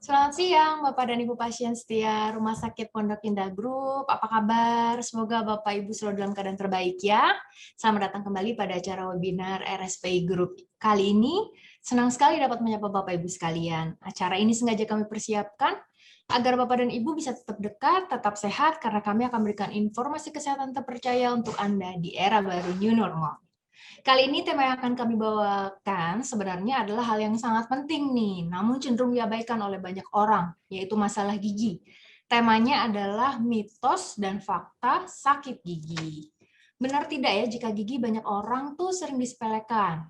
Selamat siang, Bapak dan Ibu pasien setia Rumah Sakit Pondok Indah Group. Apa kabar? Semoga Bapak Ibu selalu dalam keadaan terbaik ya. Selamat datang kembali pada acara webinar RSPI Group. Kali ini, senang sekali dapat menyapa Bapak Ibu sekalian. Acara ini sengaja kami persiapkan agar Bapak dan Ibu bisa tetap dekat, tetap sehat, karena kami akan memberikan informasi kesehatan terpercaya untuk Anda di era baru New Normal. Kali ini tema yang akan kami bawakan sebenarnya adalah hal yang sangat penting nih, namun cenderung diabaikan oleh banyak orang, yaitu masalah gigi. Temanya adalah mitos dan fakta sakit gigi. Benar tidak ya jika gigi banyak orang tuh sering disepelekan,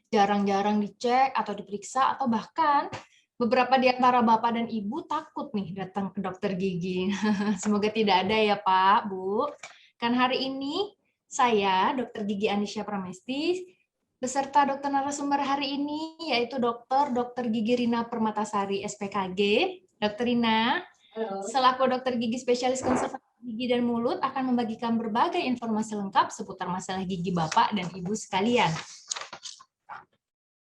jarang-jarang dicek atau diperiksa, atau bahkan beberapa di antara Bapak dan Ibu takut nih datang ke dokter gigi. Semoga tidak ada ya Pak, Bu. Kan hari ini saya, Dr. Gigi Anisya Pramesti, beserta dokter narasumber hari ini, yaitu Dr. Gigi Rina Permatasari, SPKG. Dr. Rina, selaku dokter gigi spesialis konservasi gigi dan mulut, akan membagikan berbagai informasi lengkap seputar masalah gigi Bapak dan Ibu sekalian.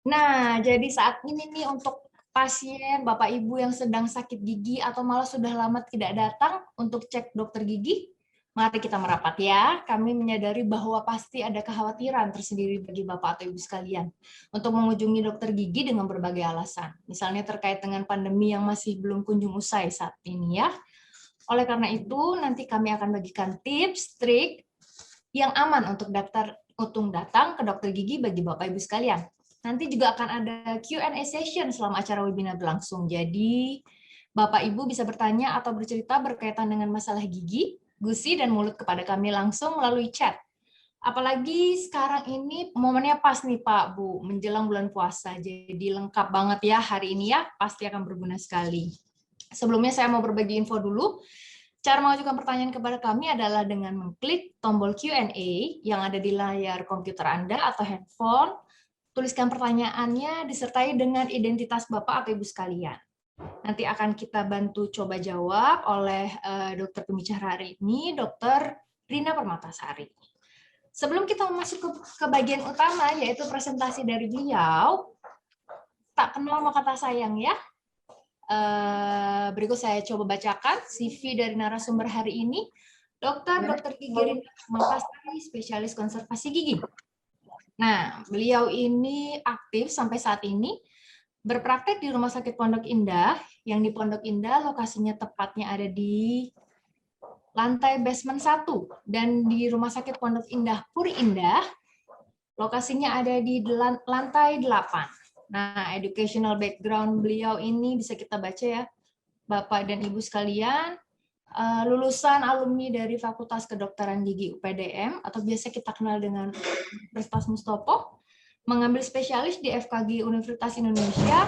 Nah, jadi saat ini nih untuk pasien, Bapak Ibu yang sedang sakit gigi atau malah sudah lama tidak datang untuk cek dokter gigi, mari kita merapat ya. Kami menyadari bahwa pasti ada kekhawatiran tersendiri bagi Bapak atau Ibu sekalian untuk mengunjungi dokter gigi dengan berbagai alasan. Misalnya terkait dengan pandemi yang masih belum kunjung usai saat ini ya. Oleh karena itu, nanti kami akan bagikan tips, trik yang aman untuk datang ke dokter gigi bagi Bapak Ibu sekalian. Nanti juga akan ada Q&A session selama acara webinar berlangsung. Jadi, Bapak Ibu bisa bertanya atau bercerita berkaitan dengan masalah gigi, gusi, dan mulut kepada kami langsung melalui chat. Apalagi sekarang ini momennya pas nih Pak, Bu, menjelang bulan puasa. Jadi lengkap banget ya hari ini ya, pasti akan berguna sekali. Sebelumnya saya mau berbagi info dulu. Cara mengajukan pertanyaan kepada kami adalah dengan mengklik tombol Q&A yang ada di layar komputer Anda atau handphone. Tuliskan pertanyaannya disertai dengan identitas Bapak atau Ibu sekalian. Nanti akan kita bantu coba jawab oleh dokter pembicara hari ini, Dr. Rina Permatasari. Sebelum kita masuk ke bagian utama, yaitu presentasi dari beliau, tak kenal maka kata sayang ya. Berikut saya coba bacakan CV dari narasumber hari ini, Dr. Gigi Rina Permatasari, spesialis konservasi gigi. Nah, beliau ini aktif sampai saat ini berpraktek di Rumah Sakit Pondok Indah, yang di Pondok Indah lokasinya tepatnya ada di lantai basement 1, dan di Rumah Sakit Pondok Indah Puri Indah, lokasinya ada di lantai 8. Nah, educational background beliau ini bisa kita baca ya, Bapak dan Ibu sekalian, lulusan alumni dari Fakultas Kedokteran Gigi UPDM, atau biasa kita kenal dengan Universitas Mustopo, mengambil spesialis di FKG Universitas Indonesia,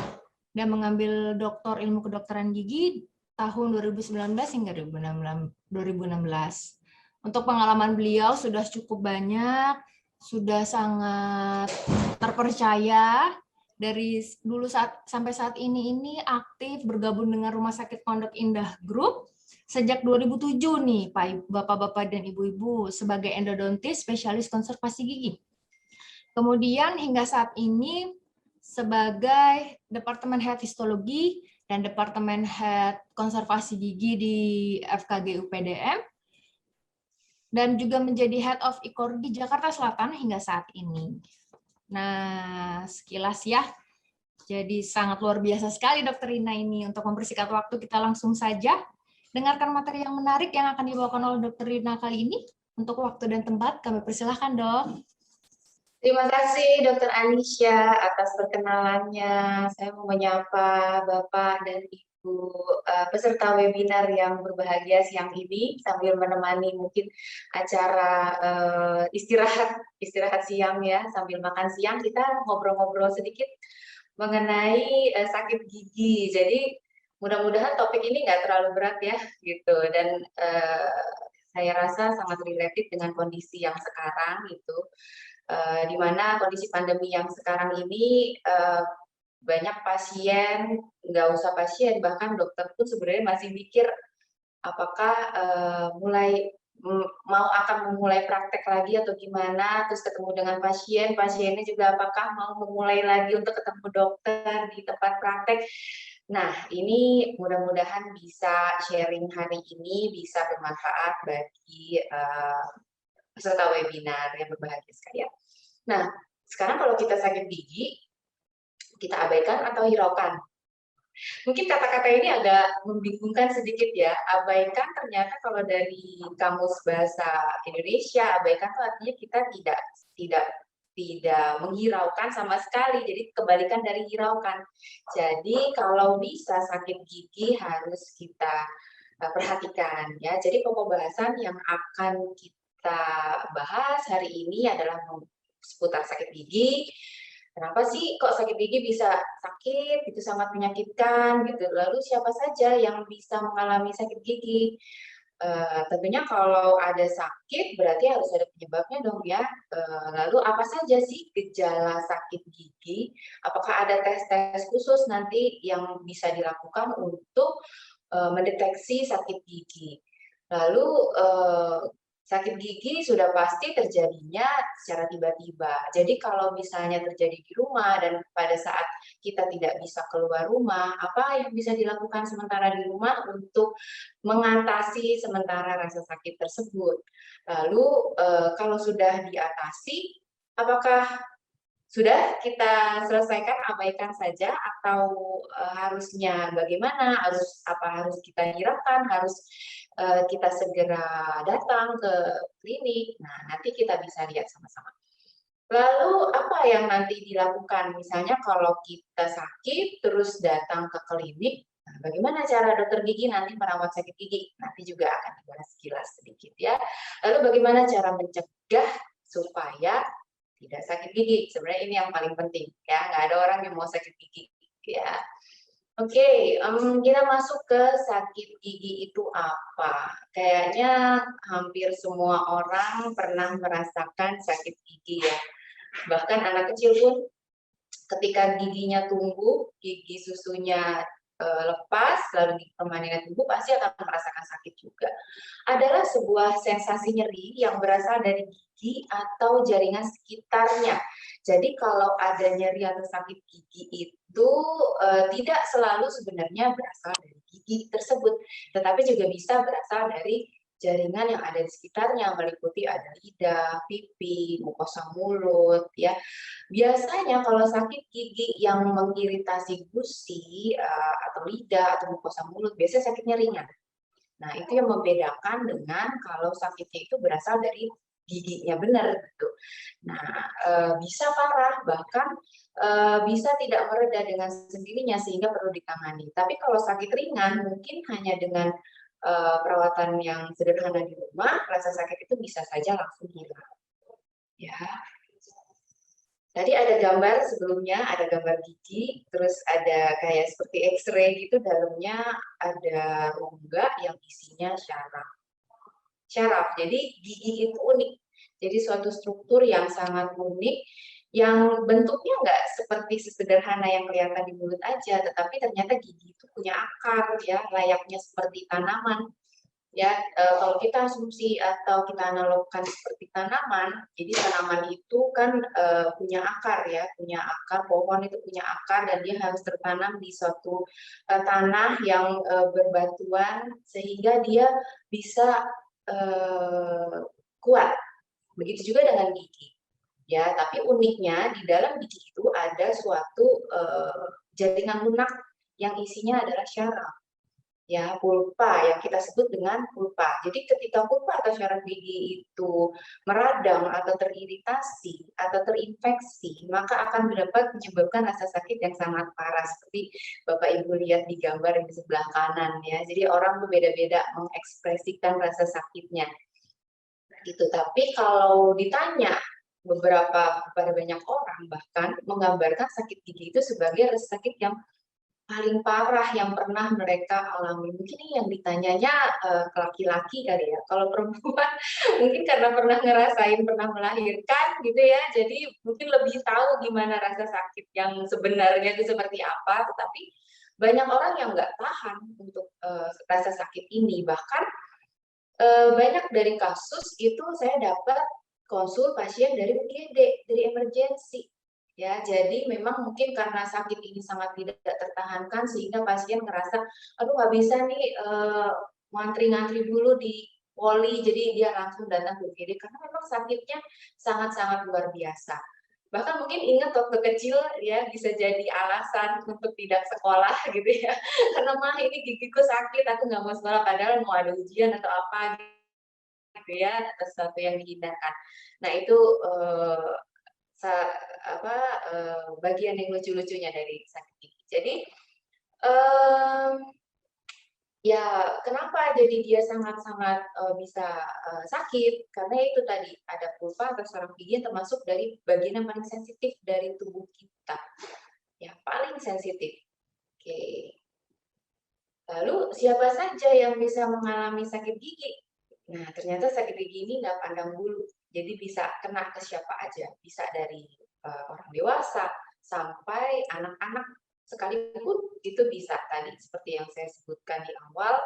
dan mengambil doktor ilmu kedokteran gigi tahun 2019 hingga 2016. Untuk pengalaman beliau sudah cukup banyak, sudah sangat terpercaya. Dari dulu sampai saat ini aktif bergabung dengan Rumah Sakit Pondok Indah Group sejak 2007 nih, Pak Bapak-bapak dan Ibu-ibu, sebagai endodontis spesialis konservasi gigi. Kemudian hingga saat ini sebagai Departemen Head Histologi dan Departemen Head Konservasi Gigi di FKG UPDM, dan juga menjadi Head of IKOR di Jakarta Selatan hingga saat ini. Nah, sekilas ya, jadi sangat luar biasa sekali Dr. Rina ini. Untuk mempersingkat waktu, kita langsung saja dengarkan materi yang menarik yang akan dibawakan oleh Dr. Rina kali ini. Untuk waktu dan tempat, kami persilahkan, Dok. Terima kasih Dr. Anisya atas perkenalannya. Saya mau menyapa Bapak dan Ibu peserta webinar yang berbahagia siang ini sambil menemani mungkin acara istirahat siang ya, sambil makan siang kita ngobrol-ngobrol sedikit mengenai sakit gigi. Jadi mudah-mudahan topik ini nggak terlalu berat ya gitu, dan saya rasa sangat related dengan kondisi yang sekarang itu. Di mana kondisi pandemi yang sekarang ini banyak pasien, nggak usah pasien, bahkan dokter pun sebenarnya masih mikir apakah mau akan memulai praktek lagi atau gimana, terus ketemu dengan pasiennya juga apakah mau memulai lagi untuk ketemu dokter di tempat praktek. Nah, ini mudah-mudahan bisa sharing hari ini bisa bermanfaat bagi peserta webinar yang berbahagia sekalian. Nah, sekarang kalau kita sakit gigi, kita abaikan atau hiraukan? Mungkin kata-kata ini agak membingungkan sedikit ya. Abaikan ternyata kalau dari kamus bahasa Indonesia, abaikan itu artinya kita tidak tidak menghiraukan sama sekali. Jadi kebalikan dari hiraukan. Jadi kalau bisa sakit gigi harus kita perhatikan ya. Jadi pokok bahasan yang akan kita bahas hari ini adalah seputar sakit gigi. Kenapa sih kok sakit gigi bisa sakit, itu sangat menyakitkan gitu. Lalu siapa saja yang bisa mengalami sakit gigi? Tentunya kalau ada sakit berarti harus ada penyebabnya dong ya. Lalu apa saja sih gejala sakit gigi? Apakah ada tes-tes khusus nanti yang bisa dilakukan untuk mendeteksi sakit gigi? Lalu sakit gigi sudah pasti terjadinya secara tiba-tiba. Jadi kalau misalnya terjadi di rumah dan pada saat kita tidak bisa keluar rumah, apa yang bisa dilakukan sementara di rumah untuk mengatasi sementara rasa sakit tersebut? Lalu kalau sudah diatasi, apakah sudah kita selesaikan, abaikan saja atau harusnya bagaimana? Harus kita hiraukan, harus kita segera datang ke klinik. Nah, nanti kita bisa lihat sama-sama. Lalu apa yang nanti dilakukan? Misalnya kalau kita sakit terus datang ke klinik, nah, bagaimana cara dokter gigi nanti merawat sakit gigi? Nanti juga akan dibahas sekilas sedikit ya. Lalu bagaimana cara mencegah supaya tidak sakit gigi? Sebenarnya ini yang paling penting ya. Nggak ada orang yang mau sakit gigi ya. Oke, kita masuk ke sakit gigi itu apa? Kayaknya hampir semua orang pernah merasakan sakit gigi ya. Bahkan anak kecil pun ketika giginya tumbuh, gigi susunya lepas, lalu gigi permanennya tumbuh, pasti akan merasakan sakit juga. Adalah sebuah sensasi nyeri yang berasal dari gigi atau jaringan sekitarnya. Jadi kalau ada nyeri atau sakit gigi itu tidak selalu sebenarnya berasal dari gigi tersebut, tetapi juga bisa berasal dari jaringan yang ada di sekitarnya, meliputi ada lidah, pipi, mukosa mulut, ya. Biasanya kalau sakit gigi yang mengiritasi gusi atau lidah atau mukosa mulut, biasanya sakitnya ringan. Nah, itu yang membedakan dengan kalau sakitnya itu berasal dari giginya benar gitu. Nah, bisa parah, bahkan bisa tidak mereda dengan sendirinya sehingga perlu ditangani. Tapi kalau sakit ringan, mungkin hanya dengan perawatan yang sederhana di rumah, rasa sakit itu bisa saja langsung hilang. Ya, tadi ada gambar sebelumnya, ada gambar gigi, terus ada kayak seperti X-ray gitu, dalamnya ada rongga yang isinya syaraf. Syaraf, jadi gigi itu unik. Jadi suatu struktur yang sangat unik, yang bentuknya nggak seperti sesederhana yang kelihatan di mulut aja, tetapi ternyata gigi itu punya akar ya, layaknya seperti tanaman. Ya, kalau kita asumsi atau kita analogkan seperti tanaman, jadi tanaman itu kan punya akar ya, punya akar, pohon itu punya akar dan dia harus tertanam di suatu tanah yang berbatuan sehingga dia bisa kuat. Begitu juga dengan gigi. Ya, tapi uniknya di dalam gigi itu ada suatu jaringan lunak yang isinya adalah syaraf. Ya, pulpa yang kita sebut dengan pulpa. Jadi ketika pulpa atau syaraf gigi itu meradang atau teriritasi atau terinfeksi, maka akan dapat menyebabkan rasa sakit yang sangat parah seperti Bapak Ibu lihat di gambar yang di sebelah kanan ya. Jadi orang berbeda-beda mengekspresikan rasa sakitnya. Gitu. Tapi kalau ditanya kepada banyak orang bahkan menggambarkan sakit gigi itu sebagai rasa sakit yang paling parah yang pernah mereka alami. Mungkin ini yang ditanyanya ke laki-laki kali ya. Kalau perempuan mungkin karena pernah ngerasain, pernah melahirkan gitu ya. Jadi mungkin lebih tahu gimana rasa sakit yang sebenarnya itu seperti apa. Tetapi banyak orang yang nggak tahan untuk rasa sakit ini. Bahkan banyak dari kasus itu saya dapat konsul pasien dari UGD, dari emergensi. Ya, jadi memang mungkin karena sakit ini sangat tidak tertahankan sehingga pasien ngerasa, "Aduh nggak bisa nih, ngantri-ngantri dulu di poli," jadi dia langsung datang ke UGD karena memang sakitnya sangat-sangat luar biasa. Bahkan mungkin ingat waktu kecil ya bisa jadi alasan untuk tidak sekolah gitu ya, karena, "Mah ini gigiku sakit, aku nggak mau sekolah," padahal mau ada ujian atau apa gitu ya, sesuatu yang dihindarkan. Nah itu, sa apa, bagian yang lucu-lucunya dari sakit gigi. Jadi, mmm, ya kenapa jadi dia sangat-sangat, bisa, sakit, karena itu tadi, ada pulpa atau saraf gigi yang termasuk dari bagian yang paling sensitif dari tubuh kita, yang paling sensitif. Oke. Lalu siapa saja yang bisa mengalami sakit gigi? Nah, ternyata sakit gigi ini nggak pandang bulu, jadi bisa kena ke siapa aja, bisa dari, orang dewasa sampai anak-anak sekalipun itu bisa tadi seperti yang saya sebutkan di awal,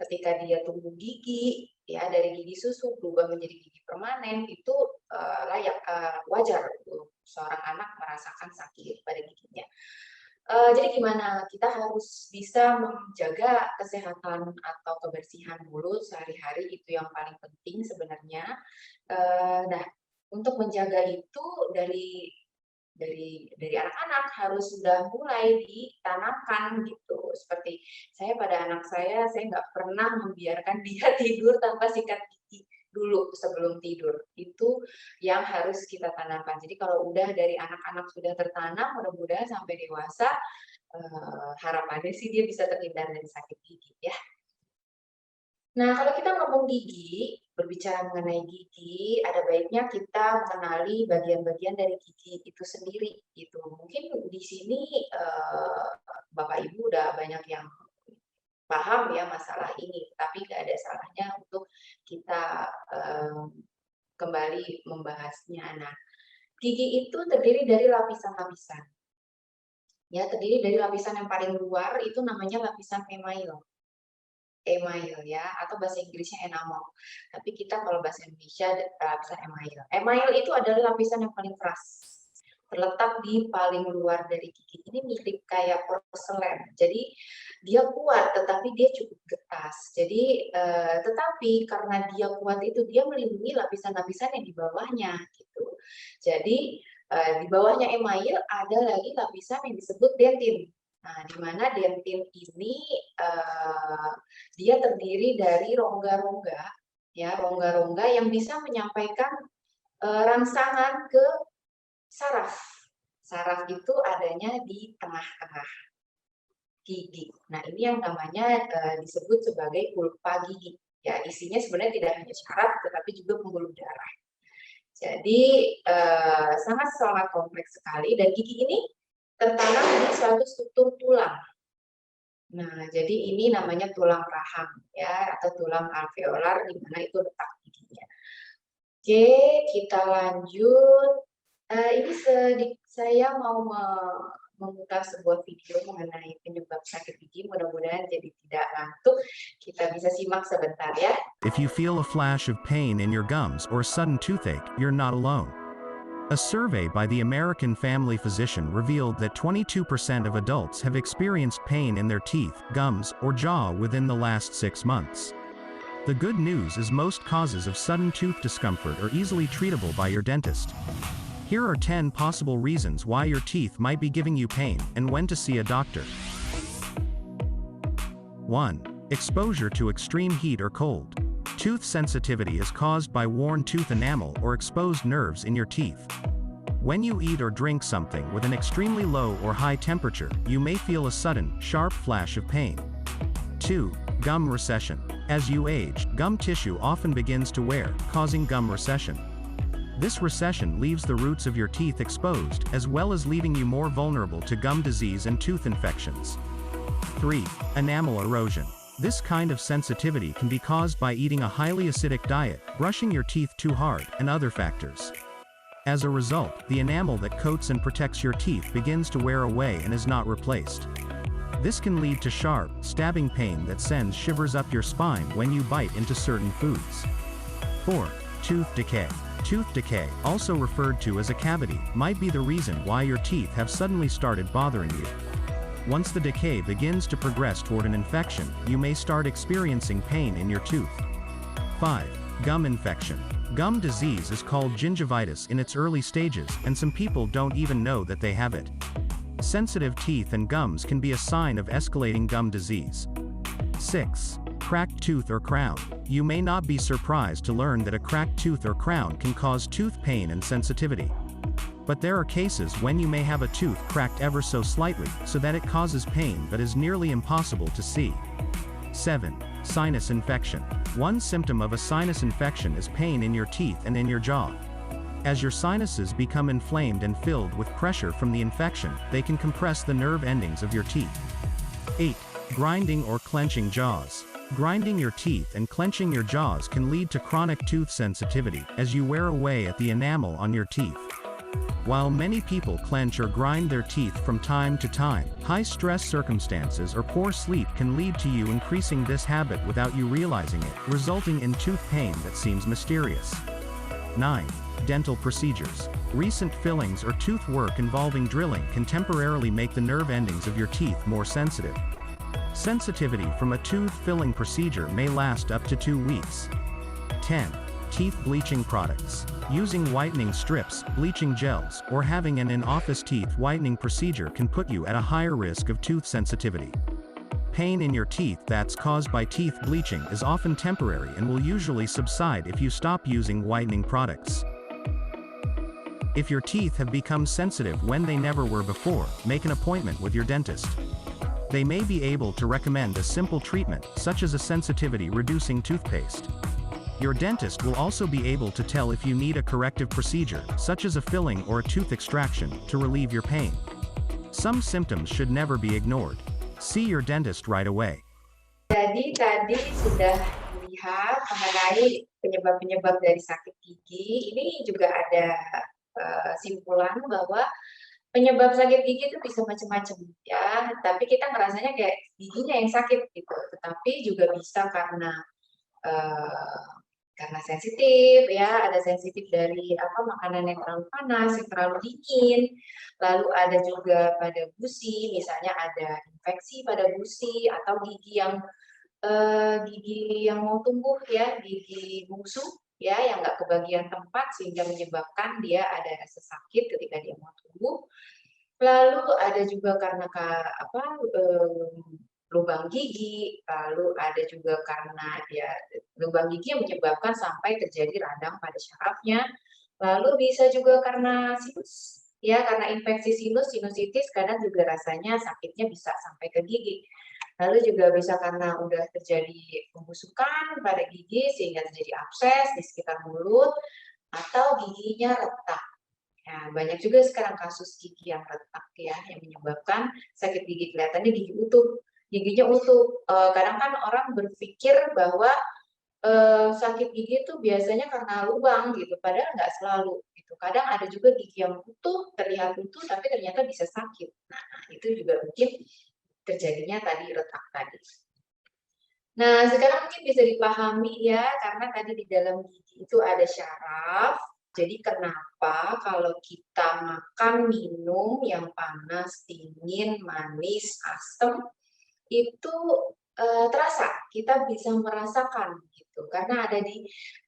ketika dia tumbuh gigi, ya dari gigi susu berubah menjadi gigi permanen itu, wajar untuk seorang anak merasakan sakit pada giginya. Jadi gimana, kita harus bisa menjaga kesehatan atau kebersihan mulut sehari-hari, itu yang paling penting sebenarnya. Nah, untuk menjaga itu dari anak-anak harus sudah mulai ditanamkan gitu. Seperti saya pada anak saya nggak pernah membiarkan dia tidur tanpa sikat gigi dulu sebelum tidur. Itu yang harus kita tanamkan. Jadi kalau udah dari anak-anak sudah tertanam, mudah-mudahan sampai dewasa, harapannya sih dia bisa terhindar dari sakit gigi ya. Nah, kalau kita ngomong gigi, berbicara mengenai gigi, ada baiknya kita mengenali bagian-bagian dari gigi itu sendiri, gitu. Mungkin di sini, Bapak Ibu udah banyak yang paham ya masalah ini, tapi nggak ada salahnya untuk kita, kembali membahasnya. Nah, gigi itu terdiri dari lapisan-lapisan, ya, terdiri dari lapisan yang paling luar itu namanya lapisan email. Email ya, atau bahasa Inggrisnya enamel. Tapi kita kalau bahasa Indonesia lapisan email. Email itu adalah lapisan yang paling keras, terletak di paling luar dari gigi. Ini mirip kayak porselen. Jadi dia kuat, tetapi dia cukup getas. Jadi, tetapi karena dia kuat itu dia melindungi lapisan-lapisan yang di bawahnya gitu. Jadi, di bawahnya email ada lagi lapisan yang disebut dentin. Nah, di mana dentin ini, dia terdiri dari rongga-rongga, ya, rongga-rongga yang bisa menyampaikan, rangsangan ke saraf. Saraf itu adanya di tengah-tengah gigi. Nah, ini yang namanya, disebut sebagai pulpa gigi. Ya, isinya sebenarnya tidak hanya saraf, tetapi juga pembuluh darah. Jadi, sangat-sangat kompleks sekali dan gigi ini tertanam di suatu struktur tulang. Nah, jadi ini namanya tulang rahang ya atau tulang alveolar di mana itu letak giginya. Oke, kita lanjut. Ini saya mau memutar sebuah video mengenai penyebab sakit gigi. Mudah-mudahan jadi tidak ngantuk. Kita bisa simak sebentar ya. If you feel a flash of pain in your gums or sudden toothache, you're not alone. A survey by the American Family Physician revealed that 22% of adults have experienced pain in their teeth, gums, or jaw within the last 6 months. The good news is most causes of sudden tooth discomfort are easily treatable by your dentist. Here are 10 possible reasons why your teeth might be giving you pain and when to see a doctor. 1. Exposure to extreme heat or cold. Tooth sensitivity is caused by worn tooth enamel or exposed nerves in your teeth. When you eat or drink something with an extremely low or high temperature, you may feel a sudden, sharp flash of pain. 2. Gum recession. As you age, gum tissue often begins to wear, causing gum recession. This recession leaves the roots of your teeth exposed, as well as leaving you more vulnerable to gum disease and tooth infections. 3. Enamel erosion. This kind of sensitivity can be caused by eating a highly acidic diet, brushing your teeth too hard, and other factors. As a result, the enamel that coats and protects your teeth begins to wear away and is not replaced. This can lead to sharp, stabbing pain that sends shivers up your spine when you bite into certain foods. 4. Tooth decay. Tooth decay, also referred to as a cavity, might be the reason why your teeth have suddenly started bothering you. Once the decay begins to progress toward an infection, you may start experiencing pain in your tooth. 5. Gum infection. Gum disease is called gingivitis in its early stages, and some people don't even know that they have it. Sensitive teeth and gums can be a sign of escalating gum disease. 6. Cracked tooth or crown. You may not be surprised to learn that a cracked tooth or crown can cause tooth pain and sensitivity. But there are cases when you may have a tooth cracked ever so slightly, so that it causes pain but is nearly impossible to see. 7. Sinus infection. One symptom of a sinus infection is pain in your teeth and in your jaw. As your sinuses become inflamed and filled with pressure from the infection, they can compress the nerve endings of your teeth. 8. Grinding or clenching jaws. Grinding your teeth and clenching your jaws can lead to chronic tooth sensitivity, as you wear away at the enamel on your teeth. While many people clench or grind their teeth from time to time, high-stress circumstances or poor sleep can lead to you increasing this habit without you realizing it, resulting in tooth pain that seems mysterious. 9. Dental procedures. Recent fillings or tooth work involving drilling can temporarily make the nerve endings of your teeth more sensitive. Sensitivity from a tooth filling procedure may last up to 2 weeks. 10. Teeth bleaching products. Using whitening strips, bleaching gels, or having an in-office teeth whitening procedure can put you at a higher risk of tooth sensitivity. Pain in your teeth that's caused by teeth bleaching is often temporary and will usually subside if you stop using whitening products. If your teeth have become sensitive when they never were before, make an appointment with your dentist. They may be able to recommend a simple treatment, such as a sensitivity-reducing toothpaste. Your dentist will also be able to tell if you need a corrective procedure, such as a filling or a tooth extraction, to relieve your pain. Some symptoms should never be ignored. See your dentist right away. Jadi tadi sudah dilihat mengenai penyebab-penyebab dari sakit gigi. Ini juga ada simpulan bahwa penyebab sakit gigi itu bisa macam-macam ya, tapi kita ngerasanya kayak giginya yang sakit gitu, tetapi juga bisa karena sensitif ya, ada sensitif dari makanan yang terlalu panas, yang terlalu dingin, lalu ada juga pada gusi, misalnya ada infeksi pada gusi atau gigi yang mau tumbuh ya, gigi bungsu ya, yang nggak kebagian tempat sehingga menyebabkan dia ada rasa sakit ketika dia mau tumbuh. Lalu ada juga karena lubang gigi, lalu ada juga karena lubang gigi yang menyebabkan sampai terjadi radang pada syarafnya. Lalu bisa juga karena sinus, ya, karena infeksi sinusitis kadang juga rasanya sakitnya bisa sampai ke gigi. Lalu juga bisa karena udah terjadi pembusukan pada gigi sehingga terjadi abses di sekitar mulut atau giginya retak. Ya, banyak juga sekarang kasus gigi yang retak ya, yang menyebabkan sakit gigi, kelihatannya gigi utuh, giginya utuh. Kadang kan orang berpikir bahwa sakit gigi itu biasanya karena lubang gitu, padahal nggak selalu gitu. Kadang ada juga gigi yang utuh, terlihat utuh, tapi ternyata bisa sakit. Nah, itu juga mungkin terjadinya tadi retak tadi. Nah, sekarang mungkin bisa dipahami ya, karena tadi di dalam gigi itu ada syaraf. Jadi kenapa kalau kita makan, minum yang panas, dingin, manis, asam, itu terasa, kita bisa merasakan gitu. Karena ada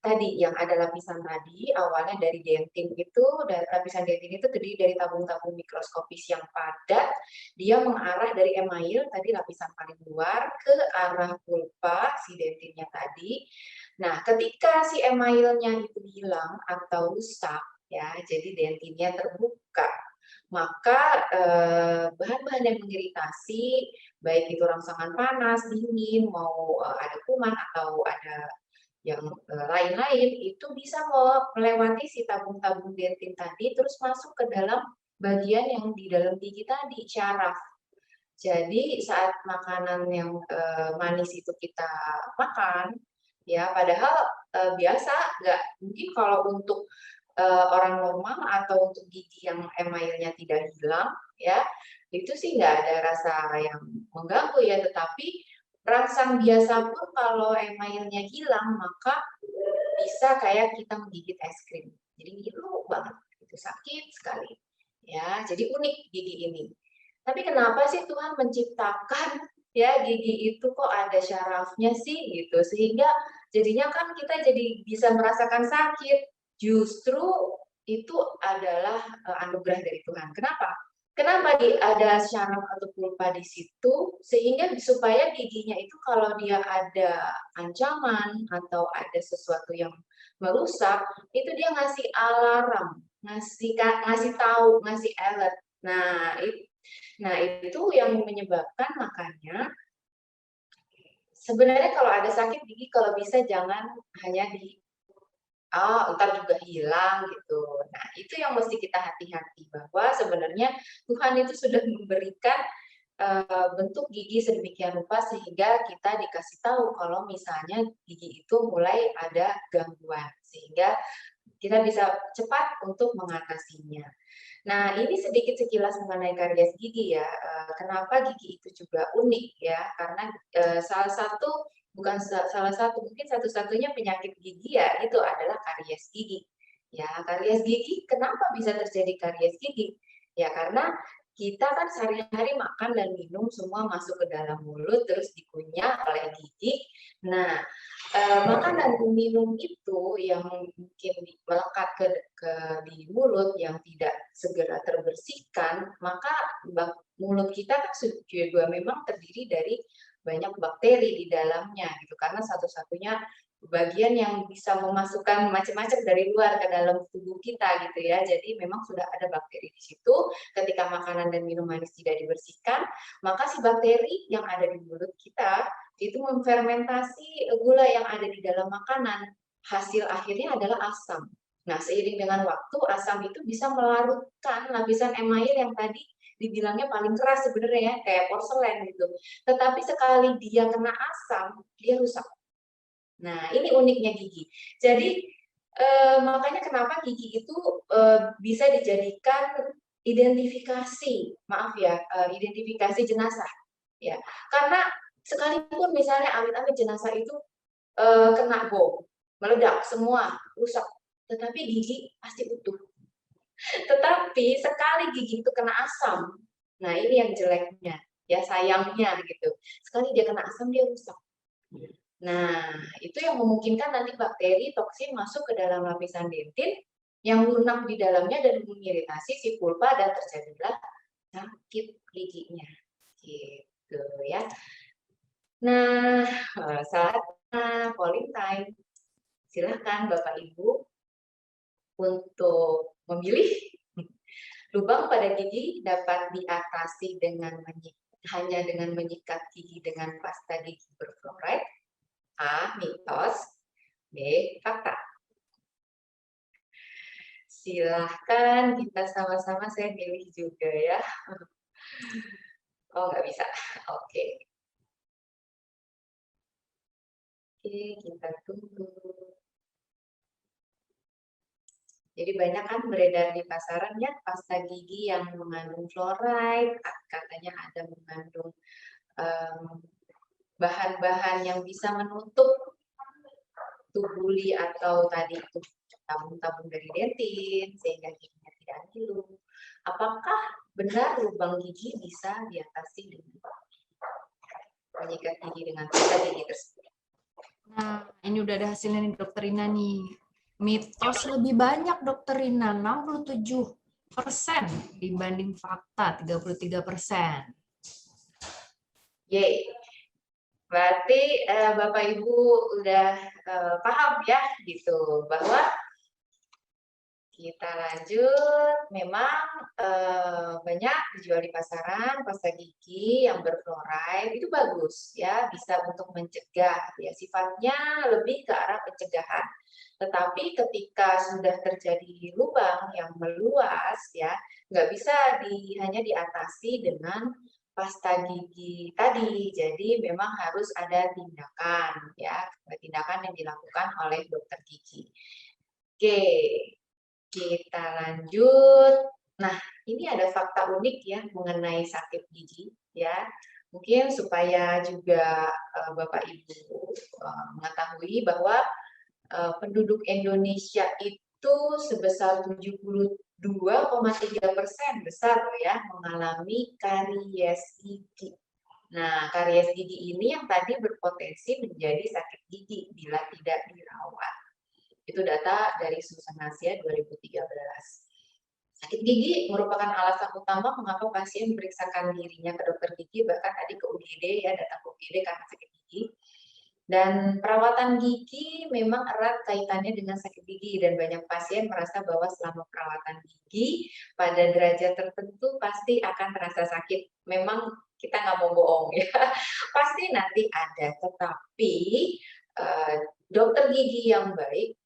tadi yang ada lapisan tadi, awalnya dari dentin itu, lapisan dentin itu terdiri dari tabung-tabung mikroskopis yang padat, dia mengarah dari email, tadi lapisan paling luar, ke arah pulpa, si dentinnya tadi. Nah, ketika si emailnya itu hilang atau rusak, ya, jadi dentinnya terbuka, maka bahan-bahan yang mengiritasi, baik itu rangsangan panas, dingin, mau ada kuman atau ada yang lain-lain, itu bisa melewati si tabung-tabung dentin tadi, terus masuk ke dalam bagian yang di dalam gigi tadi, syaraf. Jadi saat makanan yang manis itu kita makan, ya padahal biasa, nggak mungkin kalau untuk orang normal atau untuk gigi yang emailnya tidak hilang, ya itu sih nggak ada rasa yang mengganggu ya. Tetapi rangsang biasa pun kalau emailnya hilang, maka bisa kayak kita menggigit es krim. jadi ngilu banget, itu sakit sekali. Ya, jadi unik gigi ini. Tapi kenapa sih Tuhan menciptakan ya gigi itu kok ada syarafnya sih gitu, sehingga jadinya kan kita jadi bisa merasakan sakit. Justru itu adalah anugerah dari Tuhan. Kenapa? Kenapa ada syaraf atau pulpa di situ sehingga supaya giginya itu kalau dia ada ancaman atau ada sesuatu yang merusak, itu dia ngasih alarm, ngasih tahu, ngasih alert. Nah, itu yang menyebabkan makanya sebenarnya kalau ada sakit gigi kalau bisa jangan hanya ntar juga hilang gitu. Nah, itu yang mesti kita hati-hati bahwa sebenarnya Tuhan itu sudah memberikan bentuk gigi sedemikian rupa sehingga kita dikasih tahu kalau misalnya gigi itu mulai ada gangguan sehingga kita bisa cepat untuk mengatasinya. Nah, ini sedikit sekilas mengenai karies gigi ya. Kenapa gigi itu juga unik ya? Karena bukan salah satu, mungkin satu-satunya penyakit gigi ya itu adalah karies gigi. Ya, karies gigi, kenapa bisa terjadi karies gigi? Ya, karena kita kan sehari-hari makan dan minum semua masuk ke dalam mulut terus dikunyah oleh gigi. Nah, makan dan minum itu yang mungkin melekat di mulut yang tidak segera terbersihkan, maka mulut kita kan juga memang terdiri dari banyak bakteri di dalamnya gitu, karena satu-satunya bagian yang bisa memasukkan macam-macam dari luar ke dalam tubuh kita gitu ya. Jadi memang sudah ada bakteri di situ. Ketika makanan dan minuman tidak dibersihkan, maka si bakteri yang ada di mulut kita itu memfermentasi gula yang ada di dalam makanan. Hasil akhirnya adalah asam. Nah, seiring dengan waktu, asam itu bisa melarutkan lapisan email yang tadi dibilangnya paling keras sebenarnya ya, kayak porselen gitu. Tetapi sekali dia kena asam, dia rusak. Nah, ini uniknya gigi. Jadi, makanya kenapa gigi itu bisa dijadikan identifikasi, maaf ya, identifikasi jenazah. Ya, karena sekalipun misalnya amit-amit jenazah itu kena bom, meledak semua, rusak, tetapi gigi pasti utuh. Tetapi sekali gigi itu kena asam, nah ini yang jeleknya, ya sayangnya gitu. Sekali dia kena asam dia rusak. Nah, itu yang memungkinkan nanti bakteri toksin masuk ke dalam lapisan dentin yang lunak di dalamnya dan mengiritasi si pulpa dan terjadilah sakit giginya. Gitu ya. Nah, saatnya polling time. Silahkan Bapak Ibu untuk memilih. Lubang pada gigi dapat diatasi hanya dengan menyikat gigi dengan pasta gigi berfluoride. A. Mitos. B. Fakta. Silahkan kita sama-sama, saya pilih juga ya. Oh, nggak bisa. Oke. Oke, kita tunggu. Jadi banyak kan beredar di pasaran ya pasta gigi yang mengandung fluoride, katanya ada mengandung bahan-bahan yang bisa menutup tubuli atau tadi itu tabung-tabung dari dentin sehingga giginya tidak ngilu. Apakah benar lubang gigi bisa diatasi dengan menyikat gigi dengan pasta gigi tersebut? Nah, ini udah ada hasilnya nih Dokter Rina nih. Mitos lebih banyak Dokter Rina, 67% dibanding fakta 33%. Yeay. Berarti Bapak Ibu udah paham ya gitu bahwa kita lanjut. Memang banyak dijual di pasaran pasta gigi yang berfluoride itu bagus ya, bisa untuk mencegah ya, sifatnya lebih ke arah pencegahan. Tetapi ketika sudah terjadi lubang yang meluas ya, nggak bisa hanya diatasi dengan pasta gigi tadi. Jadi memang harus ada tindakan ya, tindakan yang dilakukan oleh dokter gigi. Oke, kita lanjut. Nah, ini ada fakta unik ya mengenai sakit gigi ya. Mungkin supaya juga Bapak Ibu mengetahui bahwa penduduk Indonesia itu itu sebesar 72,3% besar loh ya, mengalami karies gigi. Nah, karies gigi ini yang tadi berpotensi menjadi sakit gigi bila tidak dirawat. Itu data dari Susan Asia 2013. Sakit gigi merupakan alasan utama mengapa pasien memeriksakan dirinya ke dokter gigi, bahkan tadi ke UGD ya, datang ke UGD karena sakit gigi. Dan perawatan gigi memang erat kaitannya dengan sakit gigi, dan banyak pasien merasa bahwa selama perawatan gigi pada derajat tertentu pasti akan terasa sakit. Memang kita nggak mau bohong ya, pasti nanti ada, tetapi dokter gigi yang baik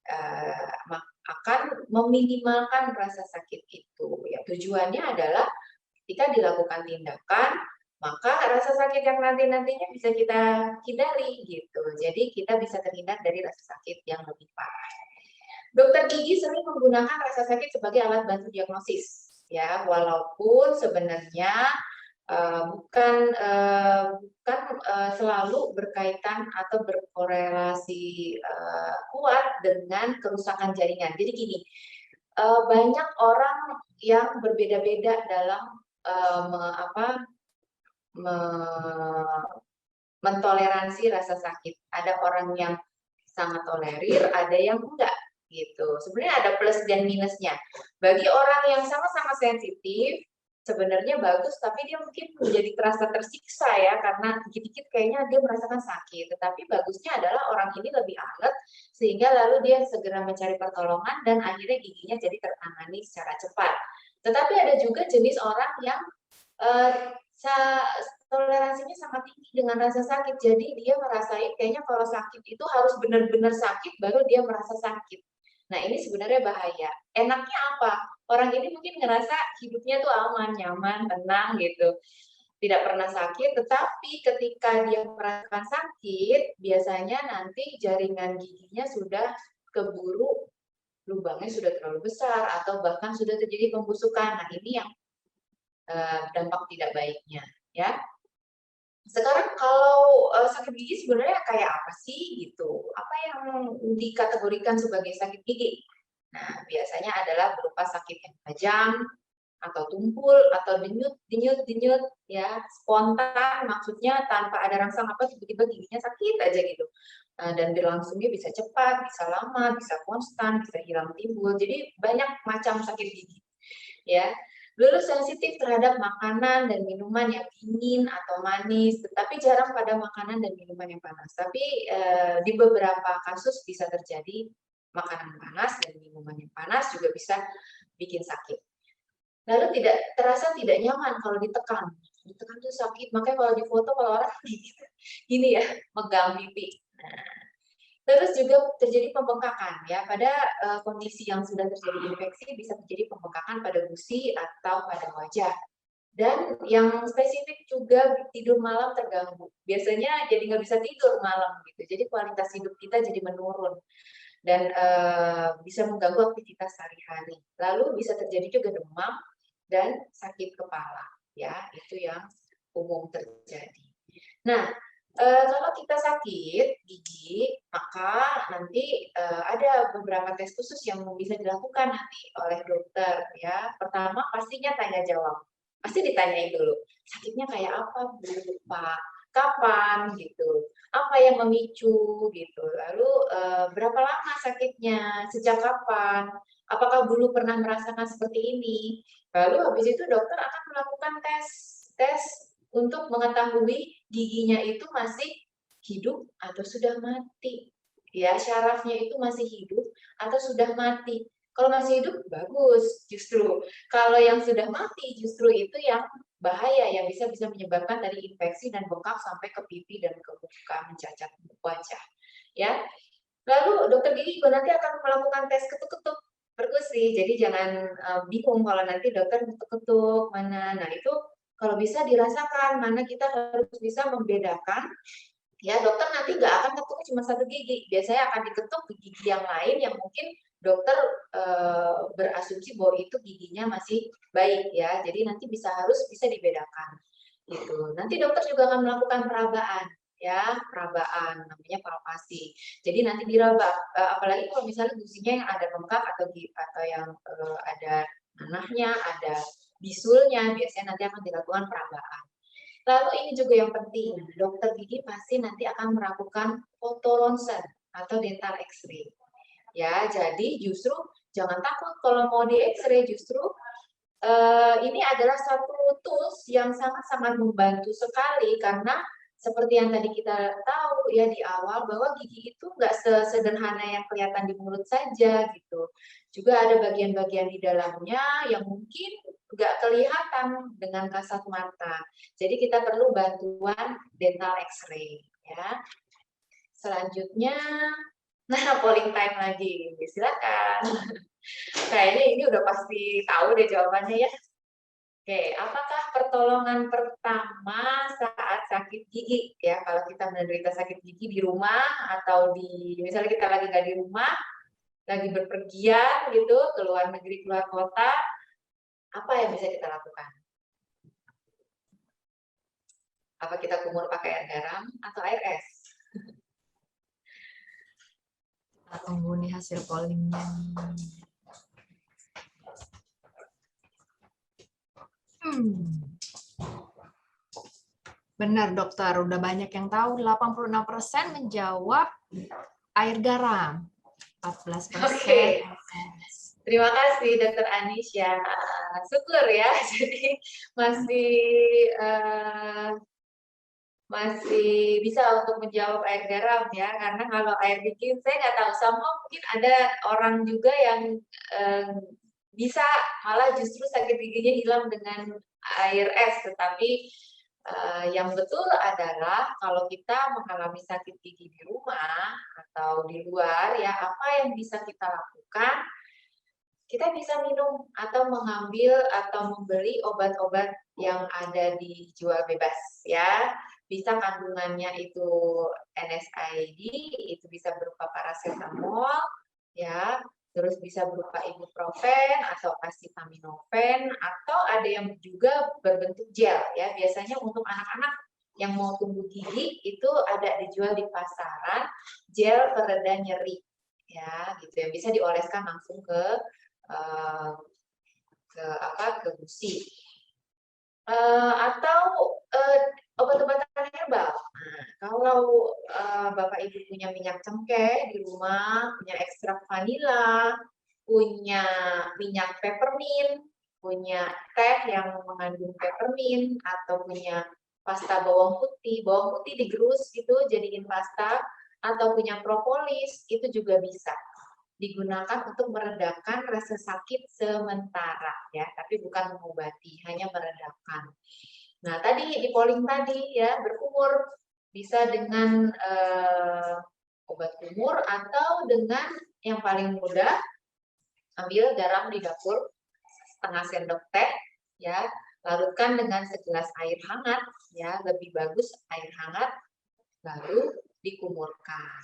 akan meminimalkan rasa sakit itu. Ya, tujuannya adalah ketika dilakukan tindakan, maka rasa sakit yang nantinya bisa kita hindari gitu. Jadi kita bisa terhindar dari rasa sakit yang lebih parah. Dokter gigi sering menggunakan rasa sakit sebagai alat bantu diagnosis, ya, walaupun sebenarnya bukan selalu berkaitan atau berkorelasi kuat dengan kerusakan jaringan. Jadi gini, banyak orang yang berbeda-beda dalam mentoleransi rasa sakit. Ada orang yang sangat tolerir, ada yang enggak gitu. Sebenarnya ada plus dan minusnya. Bagi orang yang sama-sama sensitif, sebenarnya bagus, tapi dia mungkin menjadi terasa tersiksa ya, karena dikit-dikit kayaknya dia merasakan sakit. Tetapi bagusnya adalah orang ini lebih alert, sehingga lalu dia segera mencari pertolongan dan akhirnya giginya jadi tertangani secara cepat. Tetapi ada juga jenis orang yang toleransinya sangat tinggi dengan rasa sakit. Jadi dia merasain kayaknya kalau sakit itu harus benar-benar sakit baru dia merasa sakit. Nah, ini sebenarnya bahaya. Enaknya apa? Orang ini mungkin ngerasa hidupnya tuh aman, nyaman, tenang gitu. Tidak pernah sakit, tetapi ketika dia merasakan sakit, biasanya nanti jaringan giginya sudah keburu, lubangnya sudah terlalu besar, atau bahkan sudah terjadi pembusukan. Nah, ini yang dampak tidak baiknya, ya. Sekarang kalau sakit gigi sebenarnya kayak apa sih gitu? Apa yang dikategorikan sebagai sakit gigi? Nah, biasanya adalah berupa sakit yang tajam, atau tumpul, atau denyut ya, spontan, maksudnya tanpa ada rangsa napas tiba-tiba giginya sakit aja gitu. Dan berlangsungnya bisa cepat, bisa lama, bisa konstan, bisa hilang timbul. Jadi banyak macam sakit gigi, ya. Lalu sensitif terhadap makanan dan minuman yang dingin atau manis, tetapi jarang pada makanan dan minuman yang panas. Tapi di beberapa kasus bisa terjadi makanan panas dan minuman yang panas juga bisa bikin sakit. Lalu tidak nyaman kalau ditekan. Ditekan tuh sakit, makanya kalau di foto kalau orang gini ya, megang pipi. Nah, terus juga terjadi pembengkakan ya, pada kondisi yang sudah terjadi infeksi bisa terjadi pembengkakan pada gusi atau pada wajah. Dan yang spesifik juga tidur malam terganggu. Biasanya jadi nggak bisa tidur malam gitu. Jadi kualitas hidup kita jadi menurun dan bisa mengganggu aktivitas sehari-hari. Lalu bisa terjadi juga demam dan sakit kepala ya, itu yang umum terjadi. Nah, kalau kita sakit gigi, maka nanti ada beberapa tes khusus yang bisa dilakukan nanti oleh dokter ya. Pertama pastinya tanya jawab. Pasti ditanyain dulu, sakitnya kayak apa Bu, Pak? Kapan gitu? Apa yang memicu gitu? Lalu berapa lama sakitnya? Sejak kapan? Apakah dulu pernah merasakan seperti ini? Lalu habis itu dokter akan melakukan tes untuk mengetahui giginya itu masih hidup atau sudah mati. Ya, syarafnya itu masih hidup atau sudah mati. Kalau masih hidup, bagus justru. Kalau yang sudah mati, justru itu yang bahaya, yang bisa menyebabkan dari infeksi dan bengkak sampai ke pipi dan ke muka, mencacat wajah. Ya, lalu dokter gigi juga nanti akan melakukan tes ketuk-ketuk perkusi. Jadi jangan bingung kalau nanti dokter ketuk-ketuk mana. Nah, itu kalau bisa dirasakan, mana kita harus bisa membedakan. Ya, dokter nanti nggak akan ketuk cuma satu gigi. Biasanya akan diketuk di gigi yang lain yang mungkin dokter berasumsi bahwa itu giginya masih baik ya. Jadi nanti harus bisa dibedakan. Gitu. Nanti dokter juga akan melakukan perabaan. ya, perabaan, namanya palpasi. Jadi nanti diraba, apalagi kalau misalnya gusinya yang ada bengkak atau yang ada nanahnya, ada bisulnya, biasanya nanti akan dilakukan perabaan. Lalu ini juga yang penting, dokter gigi pasti nanti akan melakukan foto ronsen atau dental X-ray. Ya, jadi justru jangan takut kalau mau di X-ray, justru ini adalah satu tools yang sangat-sangat membantu sekali karena seperti yang tadi kita tahu ya di awal bahwa gigi itu nggak sesederhana yang kelihatan di mulut saja gitu. Juga ada bagian-bagian di dalamnya yang mungkin nggak kelihatan dengan kasat mata. Jadi kita perlu bantuan dental X-ray ya. Selanjutnya, nah polling time lagi, silakan. Kayaknya ini udah pasti tahu deh jawabannya ya. Oke, apakah pertolongan pertama saat sakit gigi ya? Kalau kita menderita sakit gigi di rumah atau misalnya kita lagi nggak di rumah, lagi berpergian gitu, ke luar negeri, keluar kota, apa yang bisa kita lakukan? Apa kita kumur pakai air garam atau air es? Kita tunggu nih hasil pollingnya. Benar dokter, udah banyak yang tahu 86% menjawab air garam. 14%. Oke. Terima kasih Dokter Anisya. Syukur ya, jadi masih bisa untuk menjawab air garam ya, karena kalau air dingin saya nggak tahu, sama mungkin ada orang juga yang bisa malah justru sakit giginya hilang dengan air es, tetapi yang betul adalah kalau kita mengalami sakit gigi di rumah atau di luar ya, apa yang bisa kita lakukan? Kita bisa minum atau mengambil atau membeli obat-obat yang ada dijual bebas ya. Bisa kandungannya itu NSAID, itu bisa berupa paracetamol ya, terus bisa berupa ibuprofen atau acetaminophen, atau ada yang juga berbentuk gel ya. Biasanya untuk anak-anak yang mau tumbuh gigi itu ada dijual di pasaran gel pereda nyeri ya, gitu yang bisa dioleskan langsung ke gusi atau obat-obatan herbal. Nah, kalau Bapak Ibu punya minyak cengkeh di rumah, punya ekstrak vanila, punya minyak peppermint, punya teh yang mengandung peppermint, atau punya pasta bawang putih digerus gitu jadiin pasta, atau punya propolis, itu juga bisa digunakan untuk meredakan rasa sakit sementara ya, tapi bukan mengobati, hanya meredakan. Nah, tadi di polling tadi ya, berkumur bisa dengan obat kumur atau dengan yang paling mudah, ambil garam di dapur setengah sendok teh ya, larutkan dengan segelas air hangat ya, lebih bagus air hangat, lalu dikumurkan.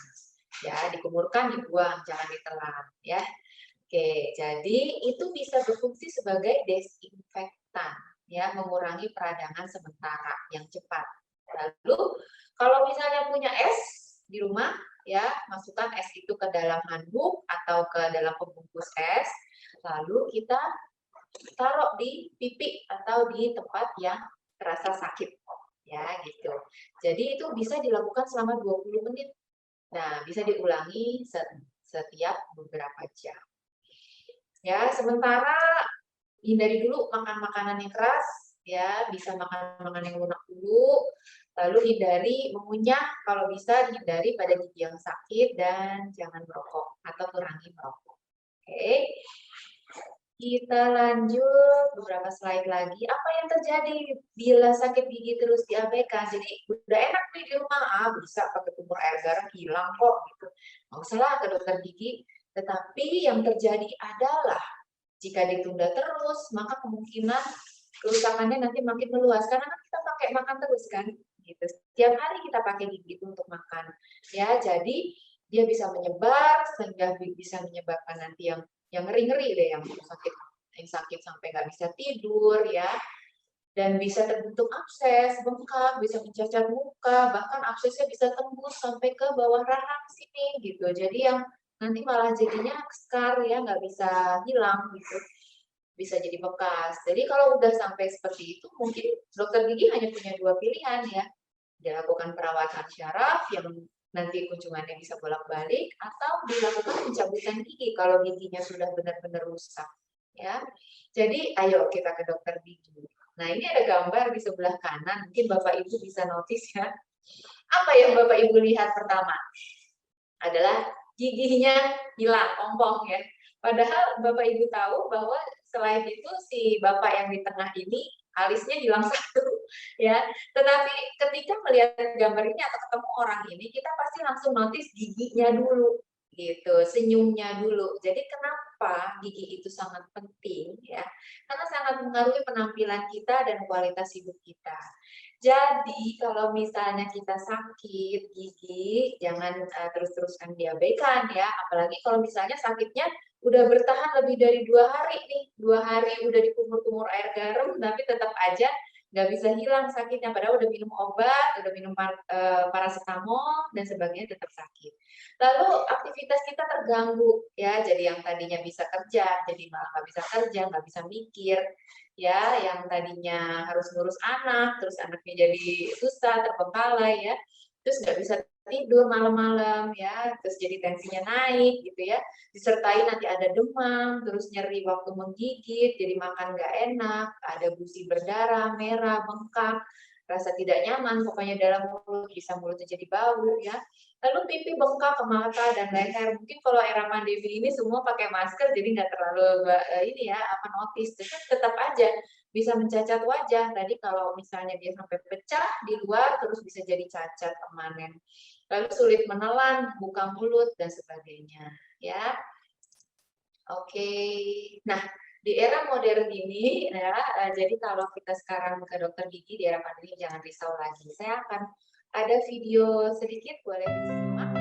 Ya, dikumurkan, dibuang, jangan ditelan ya. Oke, jadi itu bisa berfungsi sebagai desinfektan ya, mengurangi peradangan sementara yang cepat. Lalu kalau misalnya punya es di rumah ya, masukkan es itu ke dalam handuk atau ke dalam pembungkus es, lalu kita taruh di pipi atau di tempat yang terasa sakit ya, gitu. Jadi itu bisa dilakukan selama 20 menit. Nah, bisa diulangi setiap beberapa jam. Ya, sementara hindari dulu makan makanan yang keras, ya, bisa makan makanan yang lunak dulu, lalu hindari mengunyah, kalau bisa hindari pada gigi yang sakit, dan jangan merokok atau kurangi merokok. Oke. Kita lanjut beberapa slide lagi. Apa yang terjadi bila sakit gigi terus diabaikan? Jadi udah enak nih di rumah, bisa pakai kumur air garam hilang kok gitu. Nggak usah lah ke dokter gigi. Tetapi yang terjadi adalah jika ditunda terus, maka kemungkinan kerusakannya nanti makin meluas karena kan kita pakai makan terus kan. Gitu. Setiap hari kita pakai gigi itu untuk makan. Ya, jadi dia bisa menyebar sehingga bisa menyebabkan nanti yang ngeri-ngeri deh, yang sakit sampai nggak bisa tidur ya. dan bisa terbentuk abses, bengkak, bisa mencacat muka, bahkan aksesnya bisa tembus sampai ke bawah rahang sini gitu. Jadi yang nanti malah jadinya scar ya, nggak bisa hilang gitu, bisa jadi bekas. Jadi kalau udah sampai seperti itu, mungkin dokter gigi hanya punya dua pilihan ya, dilakukan perawatan syaraf yang nanti kunjungannya bisa bolak-balik, atau dilakukan pencabutan gigi kalau giginya sudah benar-benar rusak ya. Jadi ayo kita ke dokter gigi. Nah, ini ada gambar di sebelah kanan, mungkin Bapak Ibu bisa notice ya. Apa yang Bapak Ibu lihat pertama? Adalah giginya hilang, ompong ya. Padahal Bapak Ibu tahu bahwa selain itu si Bapak yang di tengah ini alisnya hilang satu ya. Tetapi ketika melihat gambar ini atau ketemu orang ini, kita pasti langsung notice giginya dulu gitu, senyumnya dulu. Jadi kenapa gigi itu sangat penting ya? Karena sangat mengaruhi penampilan kita dan kualitas hidup kita. Jadi kalau misalnya kita sakit gigi, jangan terus-terusan diabaikan ya. Apalagi kalau misalnya sakitnya udah bertahan lebih dari 2 hari nih, 2 hari udah dikumur-kumur air garam, tapi tetap aja nggak bisa hilang sakitnya. Padahal udah minum obat, udah minum paracetamol dan sebagainya, tetap sakit. Lalu aktivitas kita terganggu ya, jadi yang tadinya bisa kerja, jadi malah nggak bisa kerja, nggak bisa mikir ya, yang tadinya harus ngurus anak, terus anaknya jadi susah, terbengkalai ya, terus nggak bisa tidur malam-malam ya, terus jadi tensinya naik gitu ya, disertai nanti ada demam, terus nyeri waktu menggigit, jadi makan nggak enak, ada gusi berdarah, merah, bengkak, rasa tidak nyaman, pokoknya dalam mulut, bisa mulutnya jadi bau ya. Lalu pipi bengkak ke mata dan leher. Mungkin kalau era pandemi ini semua pakai masker, jadi nggak terlalu ini ya, apa notice. Tapi tetap aja bisa mencacat wajah. Tadi kalau misalnya dia sampai pecah di luar, terus bisa jadi cacat permanen. Lalu sulit menelan, buka mulut dan sebagainya. Ya, oke. Nah, di era modern ini, ya, jadi kalau kita sekarang ke dokter gigi di era pandemi, jangan risau lagi. Saya akan ada video sedikit, boleh disimak.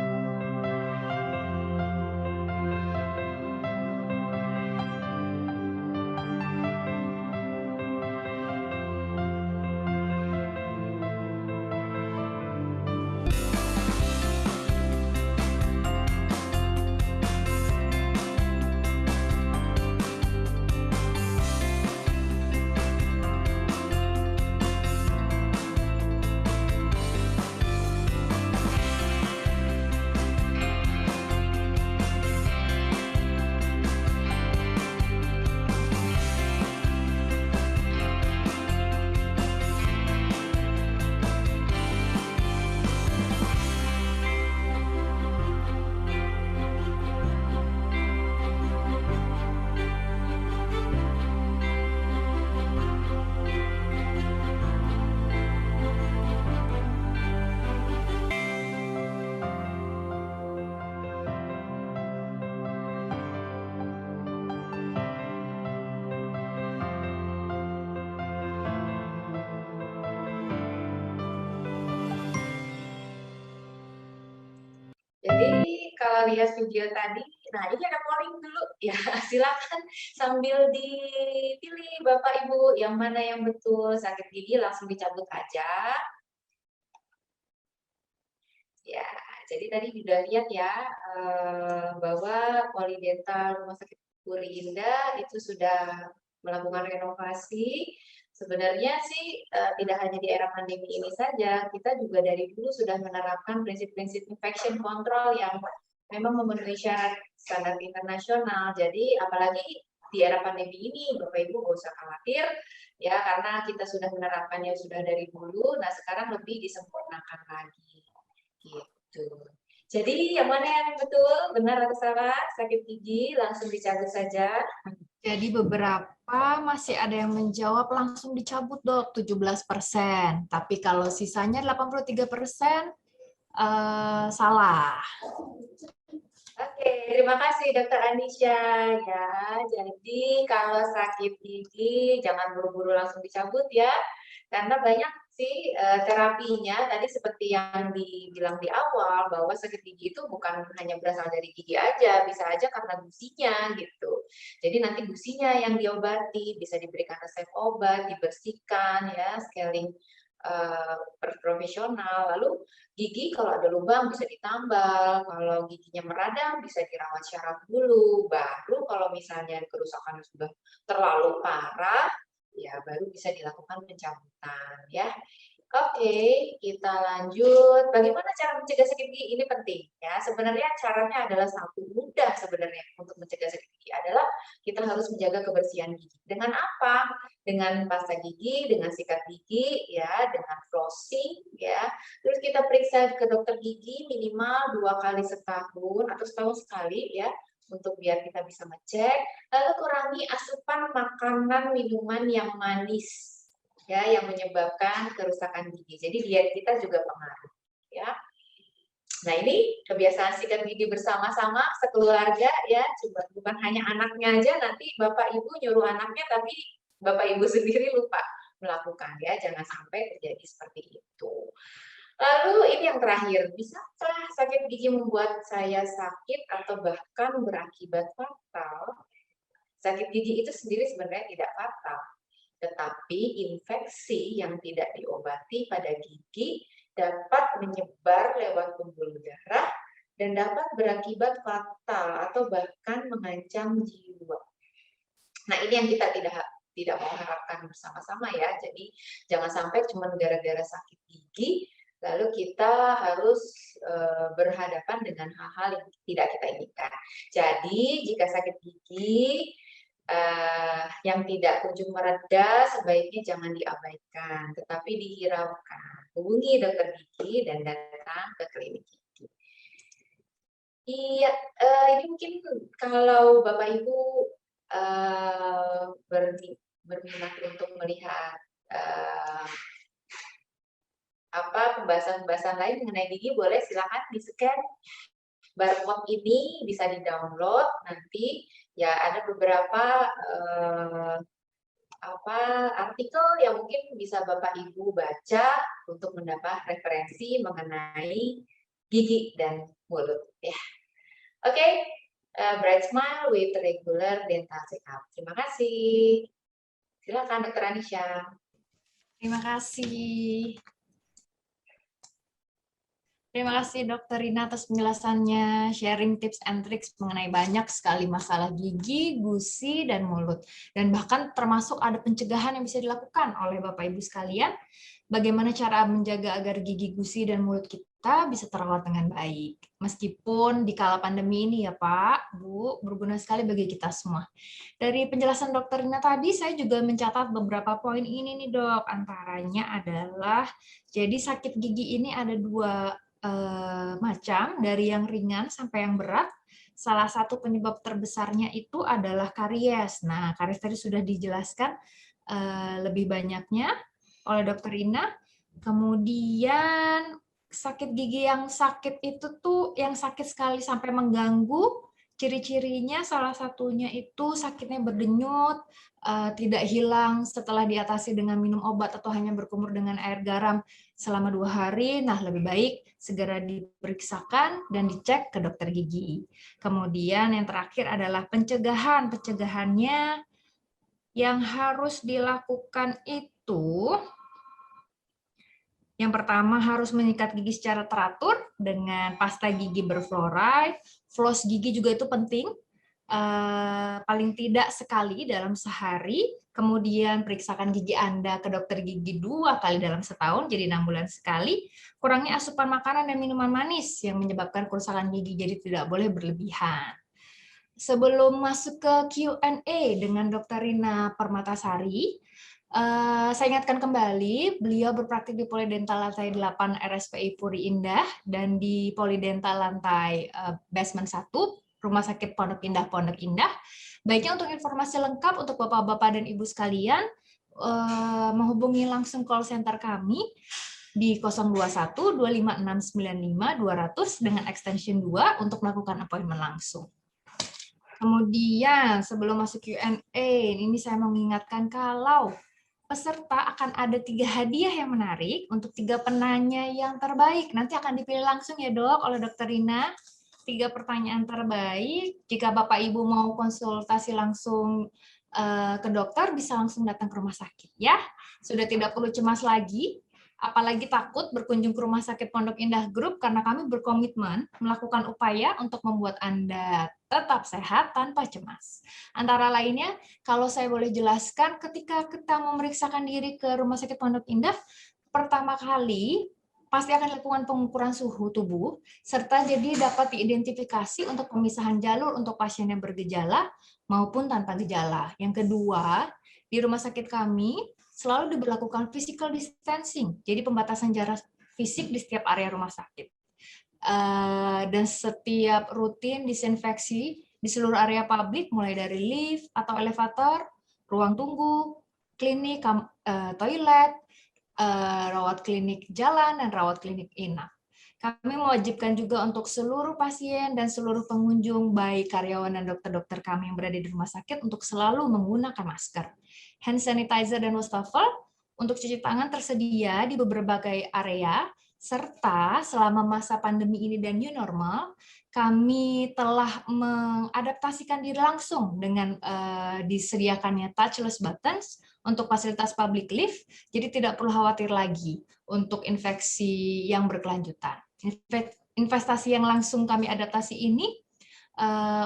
Jadi kalau lihat video tadi, nah ini ada polling dulu ya, silakan sambil dipilih Bapak Ibu yang mana yang betul, sakit gigi langsung dicabut aja. Ya, jadi tadi sudah lihat ya bahwa Polidental Rumah Sakit Puri Indah itu sudah melakukan renovasi. Sebenarnya sih tidak hanya di era pandemi ini saja, kita juga dari dulu sudah menerapkan prinsip-prinsip infection control yang memang memenuhi syarat standar internasional. Jadi apalagi di era pandemi ini, Bapak Ibu nggak usah khawatir ya, karena kita sudah menerapkannya sudah dari dulu. Nah sekarang lebih disempurnakan lagi, gitu. Jadi yang mana yang betul, benar atau salah, sakit gigi langsung dicabut saja. Jadi beberapa masih ada yang menjawab langsung dicabut dok, 17%. Tapi kalau sisanya 83% salah. Oke, terima kasih Dokter Anisha ya. Jadi kalau sakit gigi jangan buru-buru langsung dicabut ya, karena banyak sih terapinya tadi seperti yang dibilang di awal bahwa sakit gigi itu bukan hanya berasal dari gigi aja, bisa aja karena gusinya gitu. Jadi nanti gusinya yang diobati, bisa diberikan resep obat, dibersihkan ya, scaling profesional. Lalu gigi kalau ada lubang bisa ditambal, kalau giginya meradang bisa dirawat syaraf dulu. Baru kalau misalnya kerusakan sudah terlalu parah, ya baru bisa dilakukan pencabutan ya. Oke, kita lanjut. Bagaimana cara mencegah sakit gigi? Ini penting ya. Sebenarnya caranya adalah satu, mudah sebenarnya untuk mencegah sakit gigi adalah kita harus menjaga kebersihan gigi. Dengan apa? Dengan pasta gigi, dengan sikat gigi ya, dengan flossing ya. Terus kita periksa ke dokter gigi minimal 2 kali setahun atau setahun sekali ya, untuk biar kita bisa ngecek. Lalu kurangi asupan makanan minuman yang manis ya, yang menyebabkan kerusakan gigi. Jadi diet kita juga pengaruh ya. Nah, ini kebiasaan sikat gigi bersama-sama sekeluarga ya, bukan hanya anaknya aja, nanti Bapak Ibu nyuruh anaknya tapi Bapak Ibu sendiri lupa melakukan ya, jangan sampai terjadi seperti itu. Lalu ini yang terakhir, bisakah sakit gigi membuat saya sakit atau bahkan berakibat fatal? Sakit gigi itu sendiri sebenarnya tidak fatal, tetapi infeksi yang tidak diobati pada gigi dapat menyebar lewat pembuluh darah dan dapat berakibat fatal atau bahkan mengancam jiwa. Nah, ini yang kita tidak mau harapkan bersama-sama ya. Jadi jangan sampai cuma gara-gara sakit gigi lalu kita harus berhadapan dengan hal-hal yang tidak kita inginkan. Jadi jika sakit gigi yang tidak kunjung mereda, sebaiknya jangan diabaikan, tetapi dihiraukan. Hubungi dokter gigi dan datang ke klinik gigi. Iya, ini mungkin kalau Bapak Ibu berminat untuk melihat pembahasan-pembahasan lain mengenai gigi, boleh silakan di-scan barcode ini, bisa di-download nanti. Ya, ada beberapa artikel yang mungkin bisa Bapak Ibu baca untuk mendapat referensi mengenai gigi dan mulut ya. Oke, Bright Smile with regular dental check-up. Terima kasih. Silakan Dr. Anisha. Terima kasih. Terima kasih Dr. Rina atas penjelasannya, sharing tips and tricks mengenai banyak sekali masalah gigi, gusi, dan mulut. Dan bahkan termasuk ada pencegahan yang bisa dilakukan oleh Bapak Ibu sekalian, bagaimana cara menjaga agar gigi, gusi, dan mulut kita bisa terawat dengan baik. Meskipun di kala pandemi ini ya Pak, Bu, berguna sekali bagi kita semua. Dari penjelasan Dr. Rina tadi, saya juga mencatat beberapa poin ini nih Dok. Antaranya adalah, jadi sakit gigi ini ada dua macam, dari yang ringan sampai yang berat. Salah satu penyebab terbesarnya itu adalah karies. Nah, karies tadi sudah dijelaskan lebih banyaknya oleh Dr. Rina. Kemudian sakit gigi yang sakit itu tuh yang sakit sekali sampai mengganggu. Ciri-cirinya salah satunya itu sakitnya berdenyut, tidak hilang setelah diatasi dengan minum obat atau hanya berkumur dengan air garam selama 2 hari. Nah, lebih baik segera diperiksakan dan dicek ke dokter gigi. Kemudian yang terakhir adalah pencegahan. Pencegahannya yang harus dilakukan itu, yang pertama harus menyikat gigi secara teratur dengan pasta gigi berfluoride. Floss gigi juga itu penting, paling tidak sekali dalam sehari. Kemudian periksakan gigi Anda ke dokter gigi 2 kali dalam setahun, jadi 6 bulan sekali. Kurangi asupan makanan dan minuman manis yang menyebabkan kerusakan gigi, jadi tidak boleh berlebihan. Sebelum masuk ke Q&A dengan Dr. Rina Permatasari, saya ingatkan kembali, beliau berpraktik di Polidental lantai 8 RSPI Puri Indah dan di Polidental lantai basement 1, Rumah Sakit Pondok Indah. Baiknya untuk informasi lengkap untuk Bapak-Bapak dan Ibu sekalian, menghubungi langsung call center kami di 021 25695 200 dengan extension 2 untuk melakukan appointment langsung. Kemudian sebelum masuk Q&A, ini saya mengingatkan kalau peserta akan ada 3 hadiah yang menarik untuk 3 penanya yang terbaik. Nanti akan dipilih langsung ya dok oleh Dokter Rina. 3 pertanyaan terbaik. Jika Bapak Ibu mau konsultasi langsung ke dokter, bisa langsung datang ke rumah sakit ya. Sudah tidak perlu cemas lagi, apalagi takut berkunjung ke rumah sakit Pondok Indah Group karena kami berkomitmen melakukan upaya untuk membuat Anda tetap sehat tanpa cemas. Antara lainnya, kalau saya boleh jelaskan, ketika kita memeriksakan diri ke rumah sakit Pondok Indah, pertama kali pasti akan dilakukan pengukuran suhu tubuh, serta jadi dapat diidentifikasi untuk pemisahan jalur untuk pasien yang bergejala maupun tanpa gejala. Yang kedua, di rumah sakit kami selalu diberlakukan physical distancing, jadi pembatasan jarak fisik di setiap area rumah sakit. Dan setiap rutin disinfeksi di seluruh area publik, mulai dari lift atau elevator, ruang tunggu, klinik, toilet, rawat klinik jalan, dan rawat klinik inap. Kami mewajibkan juga untuk seluruh pasien dan seluruh pengunjung, baik karyawan dan dokter-dokter kami yang berada di rumah sakit, untuk selalu menggunakan masker. Hand sanitizer dan wastafel untuk cuci tangan tersedia di berbagai area, serta selama masa pandemi ini dan new normal, kami telah mengadaptasikan diri langsung dengan disediakannya touchless buttons untuk fasilitas public lift, jadi tidak perlu khawatir lagi untuk infeksi yang berkelanjutan. Investasi yang langsung kami adaptasi ini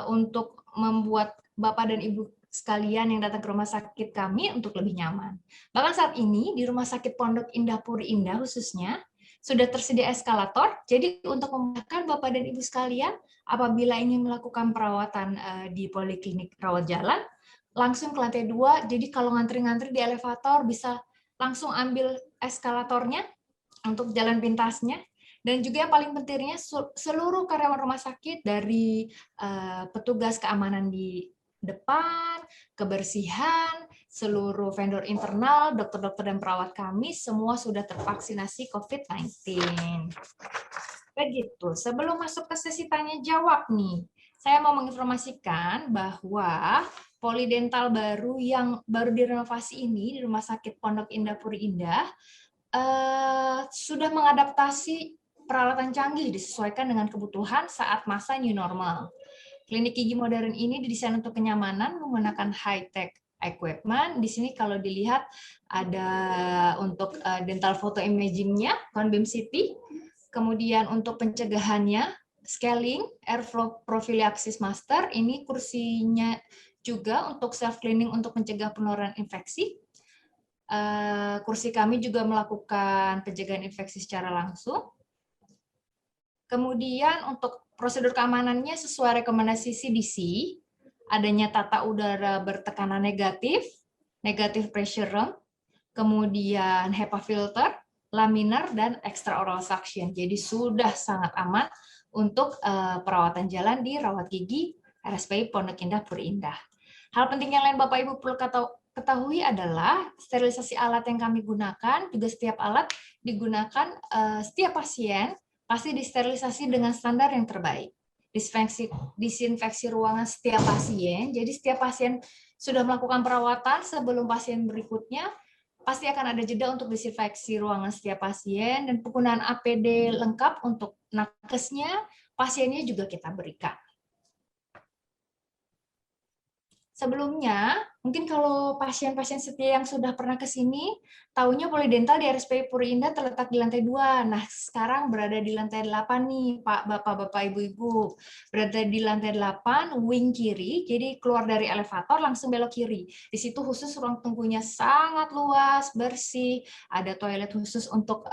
untuk membuat Bapak dan Ibu sekalian yang datang ke rumah sakit kami untuk lebih nyaman. Bahkan saat ini di Rumah Sakit Pondok Indah Puri Indah khususnya sudah tersedia eskalator, jadi untuk memudahkan Bapak dan Ibu sekalian apabila ingin melakukan perawatan di poliklinik rawat jalan, langsung ke lantai 2, jadi kalau ngantri-ngantri di elevator bisa langsung ambil eskalatornya untuk jalan pintasnya. Dan juga yang paling pentingnya, seluruh karyawan rumah sakit dari petugas keamanan di depan, kebersihan, seluruh vendor internal, dokter-dokter dan perawat kami semua sudah tervaksinasi COVID-19. Begitu. Sebelum masuk ke sesi tanya jawab nih, saya mau menginformasikan bahwa polidental baru yang baru direnovasi ini di Rumah Sakit Pondok Indah Puri Indah sudah mengadaptasi peralatan canggih disesuaikan dengan kebutuhan saat masa new normal. Klinik gigi modern ini didesain untuk kenyamanan menggunakan high-tech equipment. Di sini kalau dilihat ada untuk dental photo imaging-nya, Conbeam CT. Kemudian untuk pencegahannya, scaling, airflow prophylaxis master, ini kursinya juga untuk self-cleaning untuk mencegah penularan infeksi. Kursi kami juga melakukan pencegahan infeksi secara langsung. Kemudian untuk prosedur keamanannya sesuai rekomendasi CDC, adanya tata udara bertekanan negatif, negative pressure room, kemudian HEPA filter, laminar, dan extraoral suction. Jadi sudah sangat aman untuk perawatan jalan di rawat gigi RSPI Pondok Indah Puri Indah. Hal penting yang lain Bapak Ibu perlu ketahui adalah sterilisasi alat yang kami gunakan, juga setiap alat digunakan setiap pasien pasti disterilisasi dengan standar yang terbaik. Disinfeksi ruangan setiap pasien, jadi setiap pasien sudah melakukan perawatan sebelum pasien berikutnya, pasti akan ada jeda untuk disinfeksi ruangan setiap pasien, dan penggunaan APD lengkap untuk nakesnya, pasiennya juga kita berikan. Sebelumnya, mungkin kalau pasien-pasien setia yang sudah pernah ke sini, tahunya polidental di RSPI Puri Indah terletak di lantai 2. Nah, sekarang berada di lantai 8 nih, Pak, Bapak, Ibu-Ibu. Berada di lantai 8, wing kiri, jadi keluar dari elevator langsung belok kiri. Di situ khusus ruang tunggunya sangat luas, bersih, ada toilet khusus untuk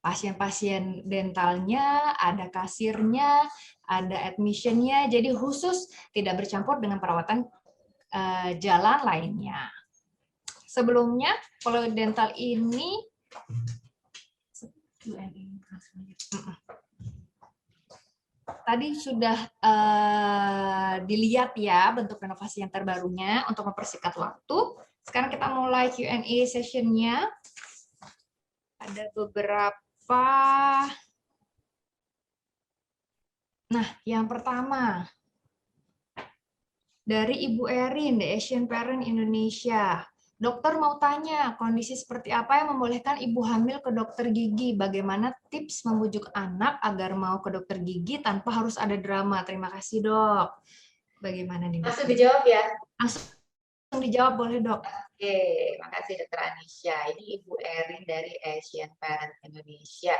pasien-pasien dentalnya, ada kasirnya, ada admission-nya, jadi khusus tidak bercampur dengan perawatan jalan lainnya. Sebelumnya, polidental ini tadi sudah dilihat ya bentuk renovasi yang terbarunya untuk mempersingkat waktu. Sekarang kita mulai Q&A session-nya. Ada beberapa. Nah, yang pertama, dari Ibu Erin, The Asian Parent Indonesia. Dokter mau tanya, kondisi seperti apa yang membolehkan ibu hamil ke dokter gigi? Bagaimana tips membujuk anak agar mau ke dokter gigi tanpa harus ada drama? Terima kasih, Dok. Bagaimana nih, Langsung Dokter? dijawab ya. Langsung dijawab boleh, Dok. Oke, makasih Dokter Anisha. Ini Ibu Erin dari Asian Parent Indonesia.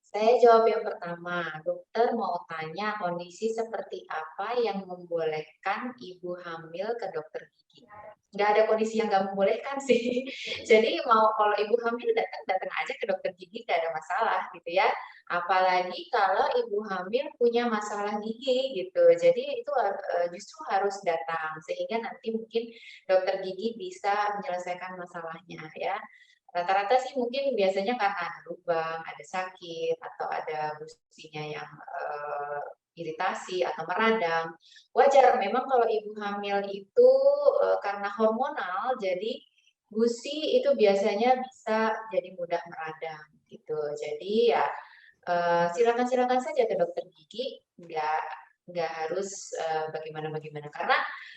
Saya jawab yang pertama, dokter mau tanya kondisi seperti apa yang membolehkan ibu hamil ke dokter gigi. Nggak ada kondisi yang nggak membolehkan sih. Jadi mau kalau ibu hamil datang aja ke dokter gigi, nggak ada masalah gitu ya. Apalagi kalau ibu hamil punya masalah gigi gitu. Jadi itu justru harus datang sehingga nanti mungkin dokter gigi bisa menyelesaikan masalahnya ya. Rata-rata sih mungkin biasanya karena ada lubang, ada sakit, atau ada gusinya yang iritasi atau meradang. Wajar memang kalau ibu hamil itu karena hormonal, jadi gusi itu biasanya bisa jadi mudah meradang gitu. Jadi ya silakan-silakan saja ke dokter gigi, nggak harus bagaimana-bagaimana. Karena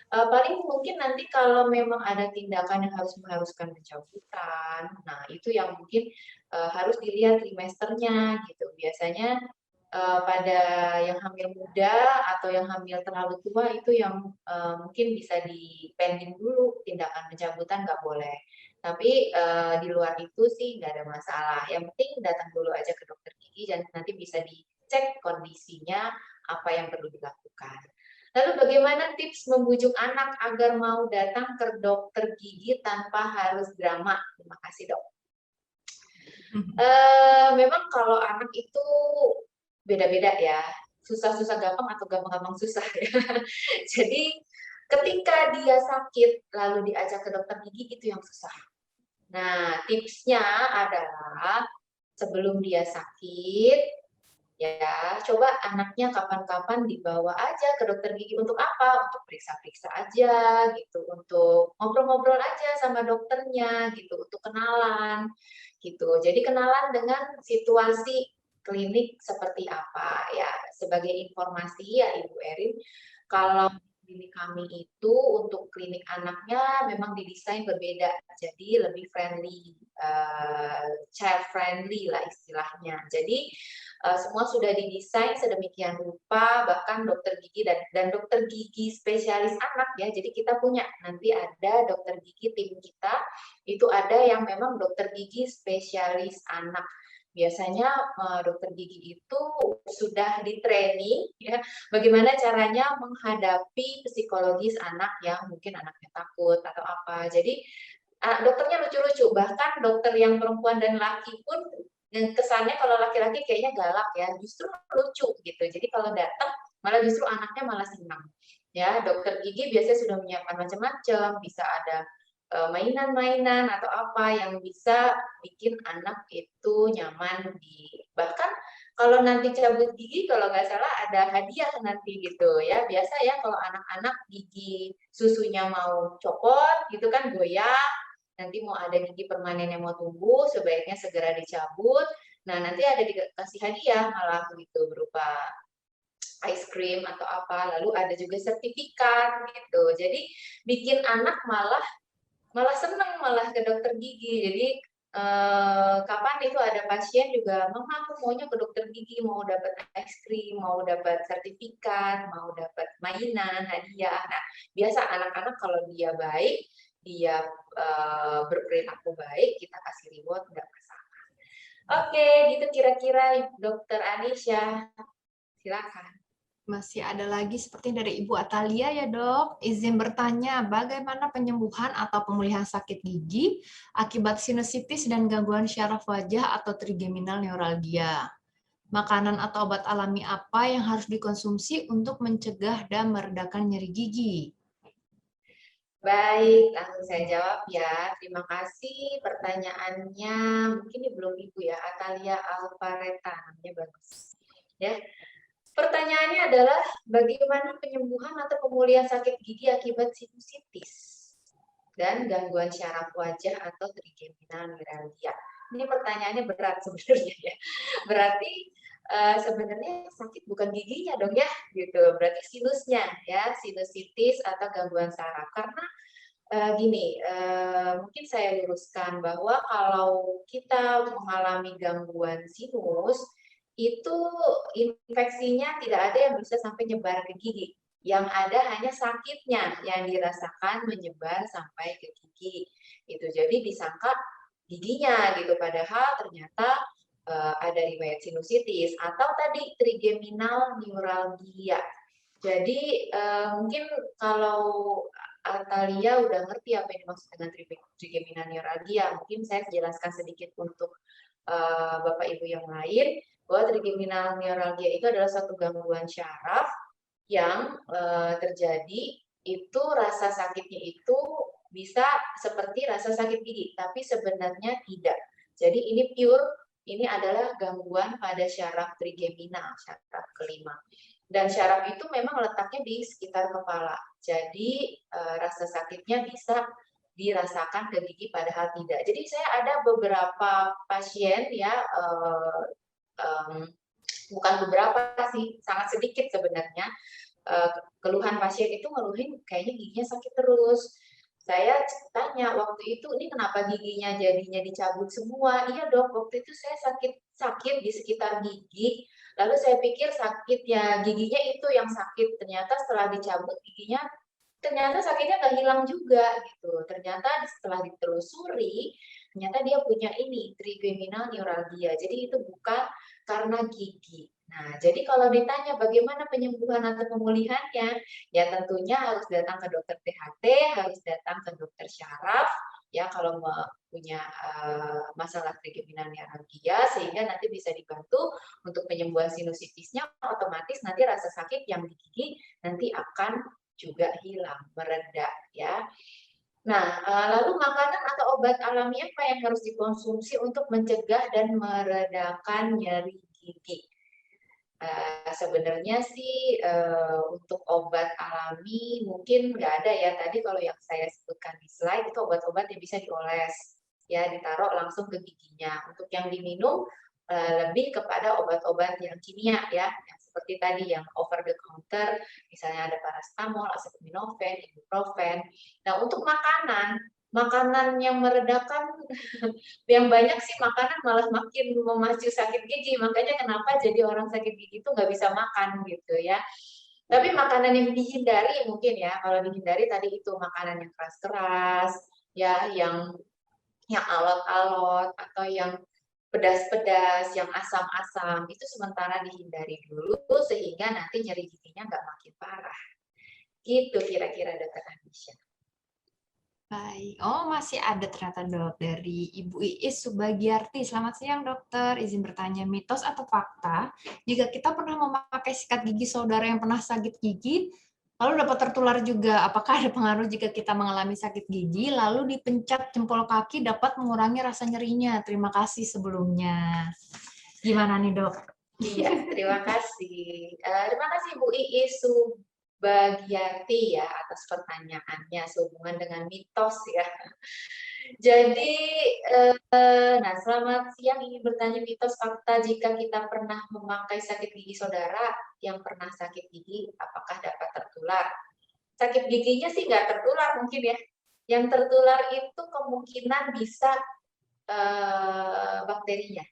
paling mungkin nanti kalau memang ada tindakan yang harus mengharuskan pencabutan, nah itu yang mungkin harus dilihat trimesternya gitu. Biasanya pada yang hamil muda atau yang hamil terlalu tua itu yang mungkin bisa di-pending dulu, tindakan pencabutan nggak boleh. Tapi di luar itu sih nggak ada masalah. Yang penting datang dulu aja ke dokter gigi dan nanti bisa dicek kondisinya apa yang perlu dilakukan. Lalu bagaimana tips membujuk anak agar mau datang ke dokter gigi tanpa harus drama? Terima kasih dok. Memang kalau anak itu beda-beda ya, susah-susah gampang atau gampang-gampang susah ya. Jadi ketika dia sakit lalu diajak ke dokter gigi itu yang susah. Nah tipsnya adalah sebelum dia sakit, ya coba anaknya kapan-kapan dibawa aja ke dokter gigi. Untuk apa? Untuk periksa-periksa aja gitu, untuk ngobrol-ngobrol aja sama dokternya gitu, untuk kenalan gitu. Jadi kenalan dengan situasi klinik seperti apa ya. Sebagai informasi ya Ibu Erin, kalau klinik kami itu untuk klinik anaknya memang didesain berbeda, jadi lebih friendly, child friendly lah istilahnya. Jadi semua sudah didesain sedemikian rupa, bahkan dokter gigi dan dokter gigi spesialis anak ya. Jadi kita punya nanti ada dokter gigi tim kita itu ada yang memang dokter gigi spesialis anak. Biasanya dokter gigi itu sudah di training ya, bagaimana caranya menghadapi psikologis anak yang mungkin anaknya takut atau apa. Jadi dokternya lucu-lucu, bahkan dokter yang perempuan dan laki pun yang kesannya kalau laki-laki kayaknya galak ya, justru lucu gitu. Jadi kalau datang malah justru anaknya malah senang. Ya, dokter gigi biasanya sudah menyiapkan macam-macam, bisa ada mainan-mainan atau apa yang bisa bikin anak itu nyaman bahkan kalau nanti cabut gigi kalau nggak salah ada hadiah nanti gitu ya. Biasa ya kalau anak-anak gigi susunya mau copot gitu kan goyang, nanti mau ada gigi permanen yang mau tumbuh sebaiknya segera dicabut. Nah nanti ada dikasih hadiah malah gitu berupa ice cream atau apa, lalu ada juga sertifikat gitu. Jadi bikin anak malah senang malah ke dokter gigi. Jadi kapan itu ada pasien juga, mama aku maunya ke dokter gigi, mau dapat ice cream, mau dapat sertifikat, mau dapat mainan, hadiah. Nah, biasa anak-anak kalau dia baik, dia berperilaku baik, kita kasih reward, nggak masalah. Oke, gitu kira-kira Dokter Anisha. Silakan. Masih ada lagi seperti dari Ibu Atalia ya dok. Izin bertanya, bagaimana penyembuhan atau pemulihan sakit gigi akibat sinusitis dan gangguan syaraf wajah atau trigeminal neuralgia? Makanan atau obat alami apa yang harus dikonsumsi untuk mencegah dan meredakan nyeri gigi? Baik, langsung saya jawab ya. Terima kasih pertanyaannya. Mungkin ini belum Ibu ya, Atalia Alvareta, namanya bagus. Ya, pertanyaannya adalah bagaimana penyembuhan atau pemulihan sakit gigi akibat sinusitis dan gangguan syaraf wajah atau trigeminal neuralgia. Ini pertanyaannya berat sebenarnya ya. Berarti sebenarnya sakit bukan giginya dong ya, gitu. Berarti sinusnya ya, sinusitis atau gangguan saraf. Karena Gini, mungkin saya luruskan bahwa kalau kita mengalami gangguan sinus, itu infeksinya tidak ada yang bisa sampai nyebar ke gigi. Yang ada hanya sakitnya yang dirasakan menyebar sampai ke gigi. Itu jadi disangka giginya gitu, padahal ternyata ada riwayat sinusitis atau tadi trigeminal neuralgia. Jadi mungkin kalau Atalia udah ngerti apa yang dimaksud dengan trigeminal neuralgia. Mungkin saya jelaskan sedikit untuk Bapak Ibu yang lain bahwa trigeminal neuralgia itu adalah suatu gangguan syaraf yang terjadi itu rasa sakitnya itu bisa seperti rasa sakit gigi, tapi sebenarnya tidak. Jadi ini ini adalah gangguan pada syaraf trigeminal, syaraf kelima. Dan syaraf itu memang letaknya di sekitar kepala. Jadi rasa sakitnya bisa dirasakan ke gigi padahal tidak. Jadi saya ada beberapa pasien ya, bukan beberapa sih, sangat sedikit sebenarnya. Keluhan pasien itu ngeluhin kayaknya giginya sakit terus. Saya tanya waktu itu, ini kenapa giginya jadinya dicabut semua? Iya dok, waktu itu saya sakit di sekitar gigi. Lalu saya pikir sakit ya giginya itu yang sakit. Ternyata setelah dicabut giginya, ternyata sakitnya nggak hilang juga gitu. Ternyata setelah ditelusuri, ternyata dia punya ini trigeminal neuralgia. Jadi itu bukan karena gigi. Nah, jadi kalau ditanya bagaimana penyembuhan atau pemulihannya, ya tentunya harus datang ke dokter THT, harus datang ke dokter syaraf, ya kalau punya masalah trigeminal neuralgia, sehingga nanti bisa dibantu untuk penyembuhan sinusitisnya, otomatis nanti rasa sakit yang di gigi nanti akan juga hilang, mereda, ya. Nah, lalu makanan atau obat alami apa yang harus dikonsumsi untuk mencegah dan meredakan nyeri gigi? Sebenarnya sih untuk obat alami mungkin nggak ada ya. Tadi kalau yang saya sebutkan di slide itu obat-obat yang bisa dioles, ya ditaruh langsung ke giginya. Untuk yang diminum lebih kepada obat-obat yang kimia ya, yang seperti tadi yang over the counter, misalnya ada paracetamol, acetaminophen, ibuprofen. Nah untuk makanan yang meredakan yang banyak sih makanan malah makin memacu sakit gigi, makanya kenapa jadi orang sakit gigi itu nggak bisa makan gitu ya. Tapi makanan yang dihindari mungkin ya, kalau dihindari tadi itu makanan yang keras-keras, ya yang alot-alot atau yang pedas-pedas, yang asam-asam itu sementara dihindari dulu sehingga nanti nyeri giginya nggak makin parah. Gitu kira-kira Dokter Anisha. Baik. Oh, masih ada ternyata dok dari Ibu Iis Subagiarti. Selamat siang dokter. Izin bertanya, mitos atau fakta jika kita pernah memakai sikat gigi saudara yang pernah sakit gigi, lalu dapat tertular juga? Apakah ada pengaruh jika kita mengalami sakit gigi, lalu dipencet jempol kaki dapat mengurangi rasa nyerinya? Terima kasih sebelumnya. Gimana nih dok? Iya, terima kasih. Terima kasih Bu Iis Bagiati ya atas pertanyaannya sehubungan dengan mitos ya. Jadi, nah selamat siang, ingin bertanya mitos fakta jika kita pernah memakai sakit gigi saudara yang pernah sakit gigi, apakah dapat tertular? Sakit giginya sih nggak tertular mungkin ya. Yang tertular itu kemungkinan bisa bakterinya.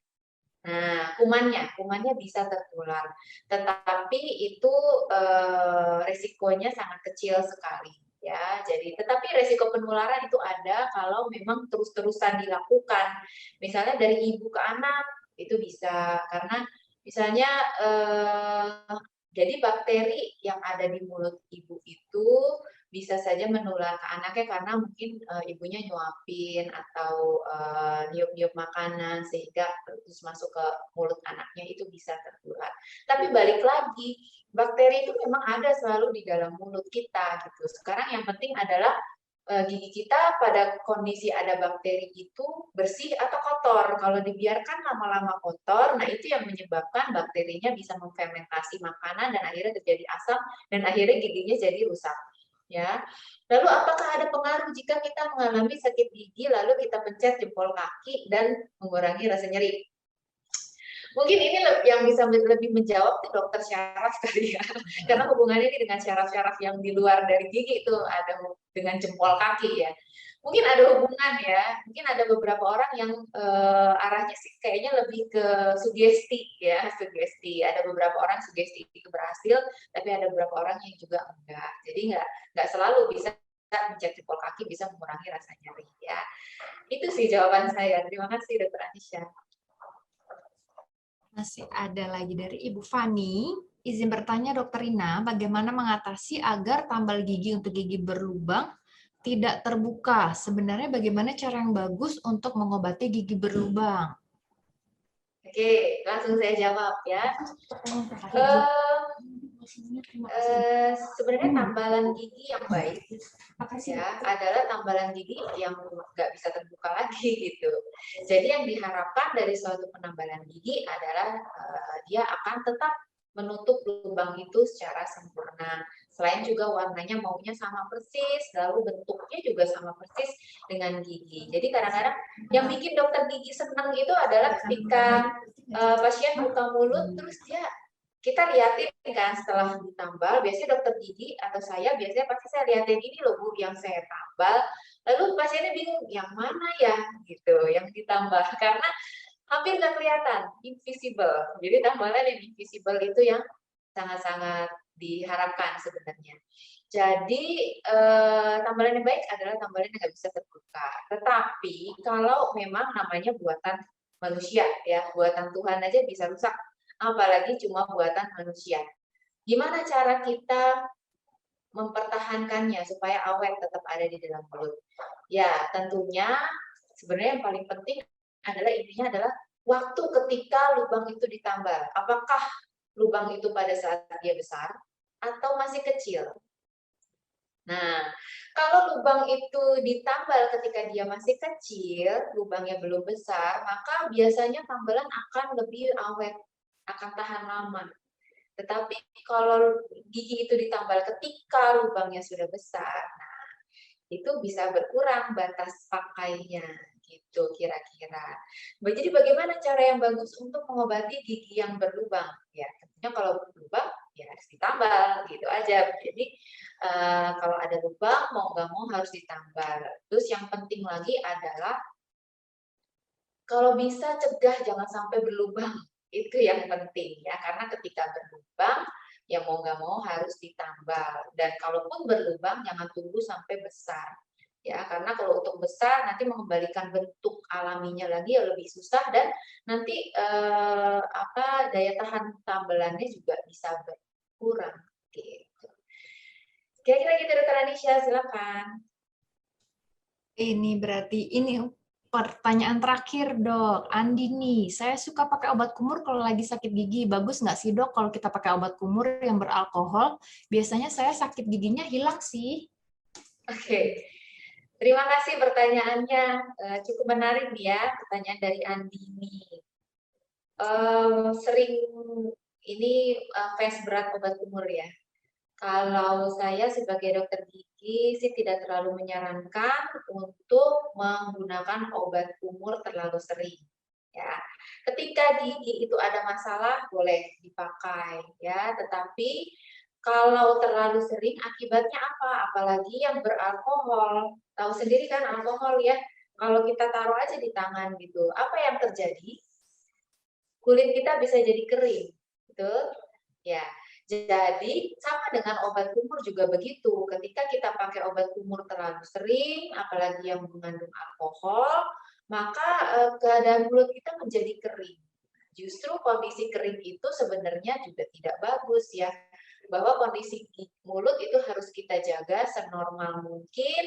Nah, kumannya bisa tertular, tetapi itu resikonya sangat kecil sekali, ya. Jadi, tetapi resiko penularan itu ada kalau memang terus-terusan dilakukan, misalnya dari ibu ke anak itu bisa karena misalnya jadi bakteri yang ada di mulut ibu itu bisa saja menular ke anaknya karena mungkin ibunya nyuapin atau niup-niup makanan sehingga terus masuk ke mulut anaknya itu bisa tertular. Tapi balik lagi, bakteri itu memang ada selalu di dalam mulut kita gitu. Sekarang yang penting adalah gigi kita pada kondisi ada bakteri itu bersih atau kotor. Kalau dibiarkan lama-lama kotor, nah itu yang menyebabkan bakterinya bisa memfermentasi makanan dan akhirnya terjadi asam dan akhirnya giginya jadi rusak. Ya, lalu apakah ada pengaruh jika kita mengalami sakit gigi lalu kita pencet jempol kaki dan mengurangi rasa nyeri? Mungkin ini yang bisa lebih menjawab ke dokter syaraf kali ya, karena hubungannya ini dengan syaraf-syaraf yang di luar dari gigi itu ada dengan jempol kaki ya. Mungkin ada hubungan ya, mungkin ada beberapa orang yang arahnya sih kayaknya lebih ke sugesti ya, sugesti. Ada beberapa orang sugesti itu berhasil, tapi ada beberapa orang yang juga enggak. Jadi enggak selalu bisa mencet jempol kaki bisa mengurangi rasa nyeri ya. Itu sih jawaban saya. Terima kasih Dokter Anisha. Masih ada lagi dari Ibu Fani. Izin bertanya Dokter Rina, bagaimana mengatasi agar tambal gigi untuk gigi berlubang tidak terbuka? Sebenarnya bagaimana cara yang bagus untuk mengobati gigi berlubang? Oke, langsung saya jawab ya. Sebenarnya tambalan gigi yang baik ya adalah tambalan gigi yang nggak bisa terbuka lagi gitu. Jadi yang diharapkan dari suatu penambalan gigi adalah dia akan tetap menutup lubang itu secara sempurna. Selain juga warnanya maunya sama persis, lalu bentuknya juga sama persis dengan gigi. Jadi kadang-kadang yang bikin dokter gigi senang itu adalah ketika pasien buka mulut terus kita liatin kan setelah ditambal, biasanya dokter gigi atau saya biasanya pasti saya liatin ini loh Bu yang saya tambal, lalu pasiennya bingung yang mana ya gitu yang ditambal karena hampir nggak kelihatan, invisible. Jadi tambalan yang invisible itu yang sangat-sangat diharapkan sebenarnya. Jadi tambalan yang baik adalah tambalan yang nggak bisa terbuka. Tetapi kalau memang namanya buatan manusia ya, buatan Tuhan aja bisa rusak, apalagi cuma buatan manusia. Gimana cara kita mempertahankannya supaya awet tetap ada di dalam mulut? Ya, tentunya sebenarnya yang paling penting intinya adalah waktu ketika lubang itu ditambal. Apakah lubang itu pada saat dia besar atau masih kecil? Nah, kalau lubang itu ditambal ketika dia masih kecil, lubangnya belum besar, maka biasanya tambalan akan lebih awet, akan tahan lama. Tetapi kalau gigi itu ditambal ketika lubangnya sudah besar, nah, itu bisa berkurang batas pakainya gitu kira-kira. Jadi bagaimana cara yang bagus untuk mengobati gigi yang berlubang? Ya tentunya kalau berlubang ya harus ditambal gitu aja. Jadi kalau ada lubang mau nggak mau harus ditambal. Terus yang penting lagi adalah kalau bisa cegah jangan sampai berlubang. Itu yang penting ya, karena ketika berlubang ya mau nggak mau harus ditambal. Dan kalaupun berlubang jangan tunggu sampai besar. Ya, karena kalau untuk besar nanti mengembalikan bentuk alaminya lagi ya lebih susah dan nanti daya tahan tambelannya juga bisa berkurang gitu. Kira-kira gitu Dokter Anisha, silakan. Ini berarti ini pertanyaan terakhir dok, Andi nih, saya suka pakai obat kumur kalau lagi sakit gigi, bagus nggak sih dok kalau kita pakai obat kumur yang beralkohol? Biasanya saya sakit giginya hilang sih. Oke. Terima kasih pertanyaannya, cukup menarik ya pertanyaan dari Andini. Sering ini fans berat obat kumur ya. Kalau saya sebagai dokter gigi sih tidak terlalu menyarankan untuk menggunakan obat kumur terlalu sering. Ya, ketika gigi itu ada masalah boleh dipakai ya, tetapi kalau terlalu sering akibatnya apa? Apalagi yang beralkohol. Tahu sendiri kan alkohol ya, kalau kita taruh aja di tangan gitu, apa yang terjadi? Kulit kita bisa jadi kering, betul? Ya, jadi sama dengan obat kumur juga begitu. Ketika kita pakai obat kumur terlalu sering, apalagi yang mengandung alkohol, maka keadaan mulut kita menjadi kering. Justru kondisi kering itu sebenarnya juga tidak bagus ya. Bahwa kondisi mulut itu harus kita jaga senormal mungkin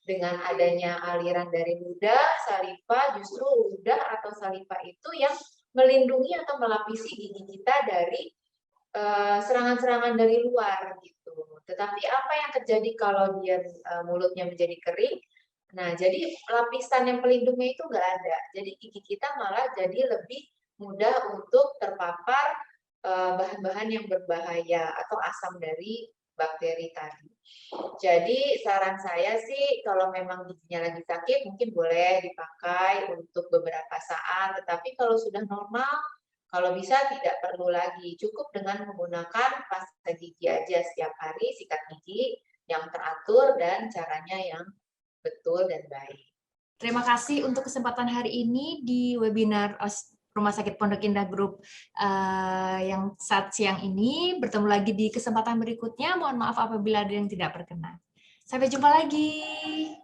dengan adanya aliran dari ludah, saliva, justru ludah atau saliva itu yang melindungi atau melapisi gigi kita dari serangan-serangan dari luar gitu. Tetapi apa yang terjadi kalau dia mulutnya menjadi kering? Nah, jadi lapisan yang pelindungnya itu nggak ada. Jadi gigi kita malah jadi lebih mudah untuk terpapar bahan-bahan yang berbahaya atau asam dari bakteri tadi. Jadi saran saya sih kalau memang giginya lagi sakit mungkin boleh dipakai untuk beberapa saat, tetapi kalau sudah normal Kalau bisa tidak perlu lagi, cukup dengan menggunakan pasta gigi aja setiap hari, sikat gigi yang teratur dan caranya yang betul dan baik. Terima kasih untuk kesempatan hari ini di webinar Rumah Sakit Pondok Indah Group yang saat siang ini. Bertemu lagi di kesempatan berikutnya. Mohon maaf apabila ada yang tidak berkenan. Sampai jumpa lagi.